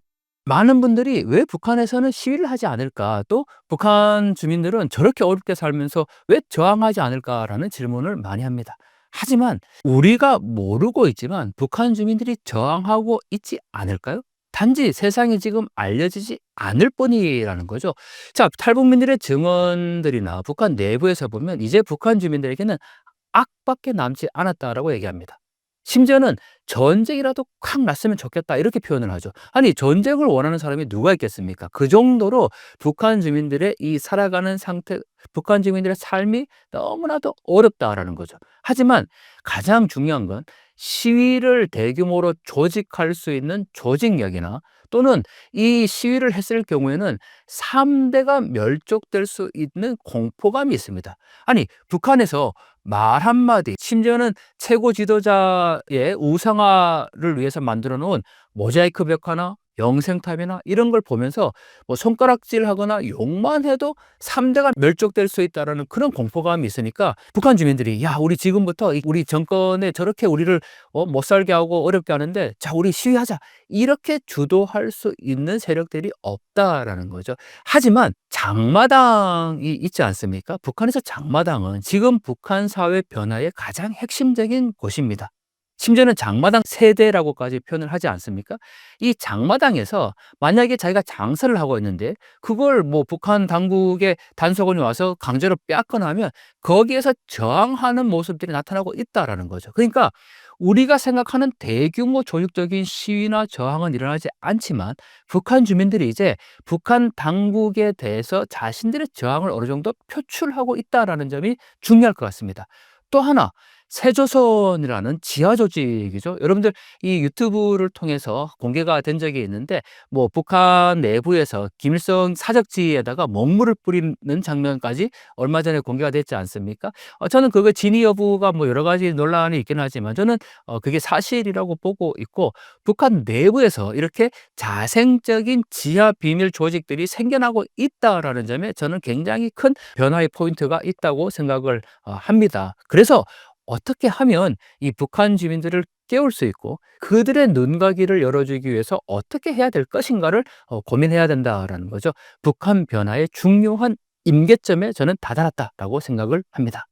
많은 분들이 왜 북한에서는 시위를 하지 않을까, 또 북한 주민들은 저렇게 어렵게 살면서 왜 저항하지 않을까라는 질문을 많이 합니다. 하지만 우리가 모르고 있지만 북한 주민들이 저항하고 있지 않을까요? 단지 세상에 지금 알려지지 않을 뿐이라는 거죠. 자, 탈북민들의 증언들이나 북한 내부에서 보면 이제 북한 주민들에게는 악밖에 남지 않았다라고 얘기합니다. 심지어는 전쟁이라도 콱 났으면 좋겠다 이렇게 표현을 하죠. 아니, 전쟁을 원하는 사람이 누가 있겠습니까? 그 정도로 북한 주민들의 이 살아가는 상태, 북한 주민들의 삶이 너무나도 어렵다라는 거죠. 하지만 가장 중요한 건 시위를 대규모로 조직할 수 있는 조직력이나, 또는 이 시위를 했을 경우에는 3대가 멸족될 수 있는 공포감이 있습니다. 아니, 북한에서 말 한마디, 심지어는 최고 지도자의 우상화를 위해서 만들어 놓은 모자이크 벽화나 영생탑이나 이런 걸 보면서 뭐 손가락질하거나 욕만 해도 3대가 멸족될 수 있다는 그런 공포감이 있으니까, 북한 주민들이 야, 우리 지금부터 우리 정권에 저렇게 우리를 못 살게 하고 어렵게 하는데, 자, 우리 시위하자, 이렇게 주도할 수 있는 세력들이 없다라는 거죠. 하지만 장마당이 있지 않습니까? 북한에서 장마당은 지금 북한 사회 변화의 가장 핵심적인 곳입니다. 심지어는 장마당 세대라고까지 표현을 하지 않습니까? 이 장마당에서 만약에 자기가 장사를 하고 있는데 그걸 뭐 북한 당국의 단속원이 와서 강제로 빼앗거나 하면 거기에서 저항하는 모습들이 나타나고 있다라는 거죠. 그러니까 우리가 생각하는 대규모 조직적인 시위나 저항은 일어나지 않지만, 북한 주민들이 이제 북한 당국에 대해서 자신들의 저항을 어느 정도 표출하고 있다라는 점이 중요할 것 같습니다. 또 하나, 새조선이라는 지하 조직이죠. 여러분들 이 유튜브를 통해서 공개가 된 적이 있는데, 뭐 북한 내부에서 김일성 사적지에다가 먹물을 뿌리는 장면까지 얼마 전에 공개가 됐지 않습니까? 저는 그거 진위 여부가 뭐 여러 가지 논란이 있긴 하지만 저는 그게 사실이라고 보고 있고, 북한 내부에서 이렇게 자생적인 지하 비밀 조직들이 생겨나고 있다라는 점에 저는 굉장히 큰 변화의 포인트가 있다고 생각을 합니다. 그래서 어떻게 하면 이 북한 주민들을 깨울 수 있고 그들의 눈과 귀를 열어주기 위해서 어떻게 해야 될 것인가를 고민해야 된다라는 거죠. 북한 변화의 중요한 임계점에 저는 다다랐다라고 생각을 합니다.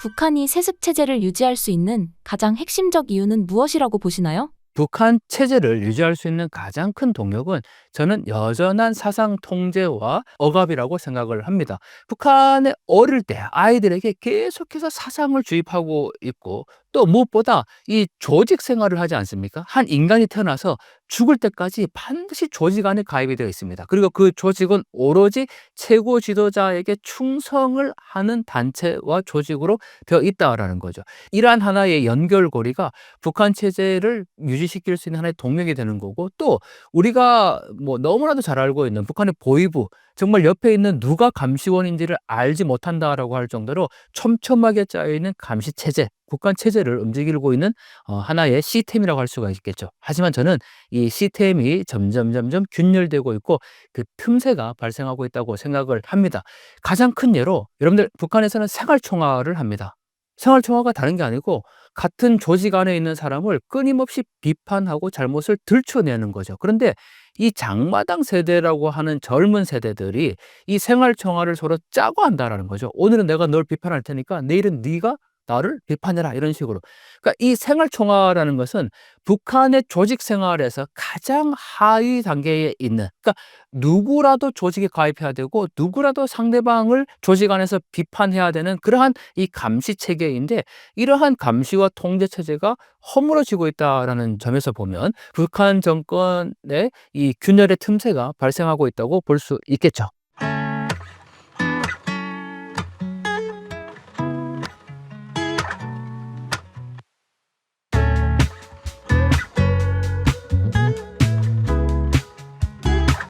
북한이 세습 체제를 유지할 수 있는 가장 핵심적 이유는 무엇이라고 보시나요? 북한 체제를 유지할 수 있는 가장 큰 동력은 저는 여전한 사상 통제와 억압이라고 생각을 합니다. 북한의 어릴 때 아이들에게 계속해서 사상을 주입하고 있고, 또 무엇보다 이 조직 생활을 하지 않습니까? 한 인간이 태어나서 죽을 때까지 반드시 조직 안에 가입이 되어 있습니다. 그리고 그 조직은 오로지 최고 지도자에게 충성을 하는 단체와 조직으로 되어 있다라는 거죠. 이러한 하나의 연결고리가 북한 체제를 유지시킬 수 있는 하나의 동력이 되는 거고, 또 우리가 뭐 너무나도 잘 알고 있는 북한의 보위부, 정말 옆에 있는 누가 감시원인지를 알지 못한다라고 할 정도로 촘촘하게 짜여있는 감시 체제, 국간 체제를 움직이고 있는 하나의 시스템이라고 할 수가 있겠죠. 하지만 저는 이 시스템이 점점 균열되고 있고 그 틈새가 발생하고 있다고 생각을 합니다. 가장 큰 예로 여러분들, 북한에서는 생활총화를 합니다. 생활총화가 다른 게 아니고 같은 조직 안에 있는 사람을 끊임없이 비판하고 잘못을 들춰내는 거죠. 그런데 이 장마당 세대라고 하는 젊은 세대들이 이 생활총화를 서로 짜고 한다라는 거죠. 오늘은 내가 널 비판할 테니까 내일은 네가 나를 비판해라, 이런 식으로. 그러니까 이 생활총화라는 것은 북한의 조직 생활에서 가장 하위 단계에 있는, 그러니까 누구라도 조직에 가입해야 되고 누구라도 상대방을 조직 안에서 비판해야 되는 그러한 이 감시 체계인데, 이러한 감시와 통제 체제가 허물어지고 있다라는 점에서 보면 북한 정권의 이 균열의 틈새가 발생하고 있다고 볼 수 있겠죠.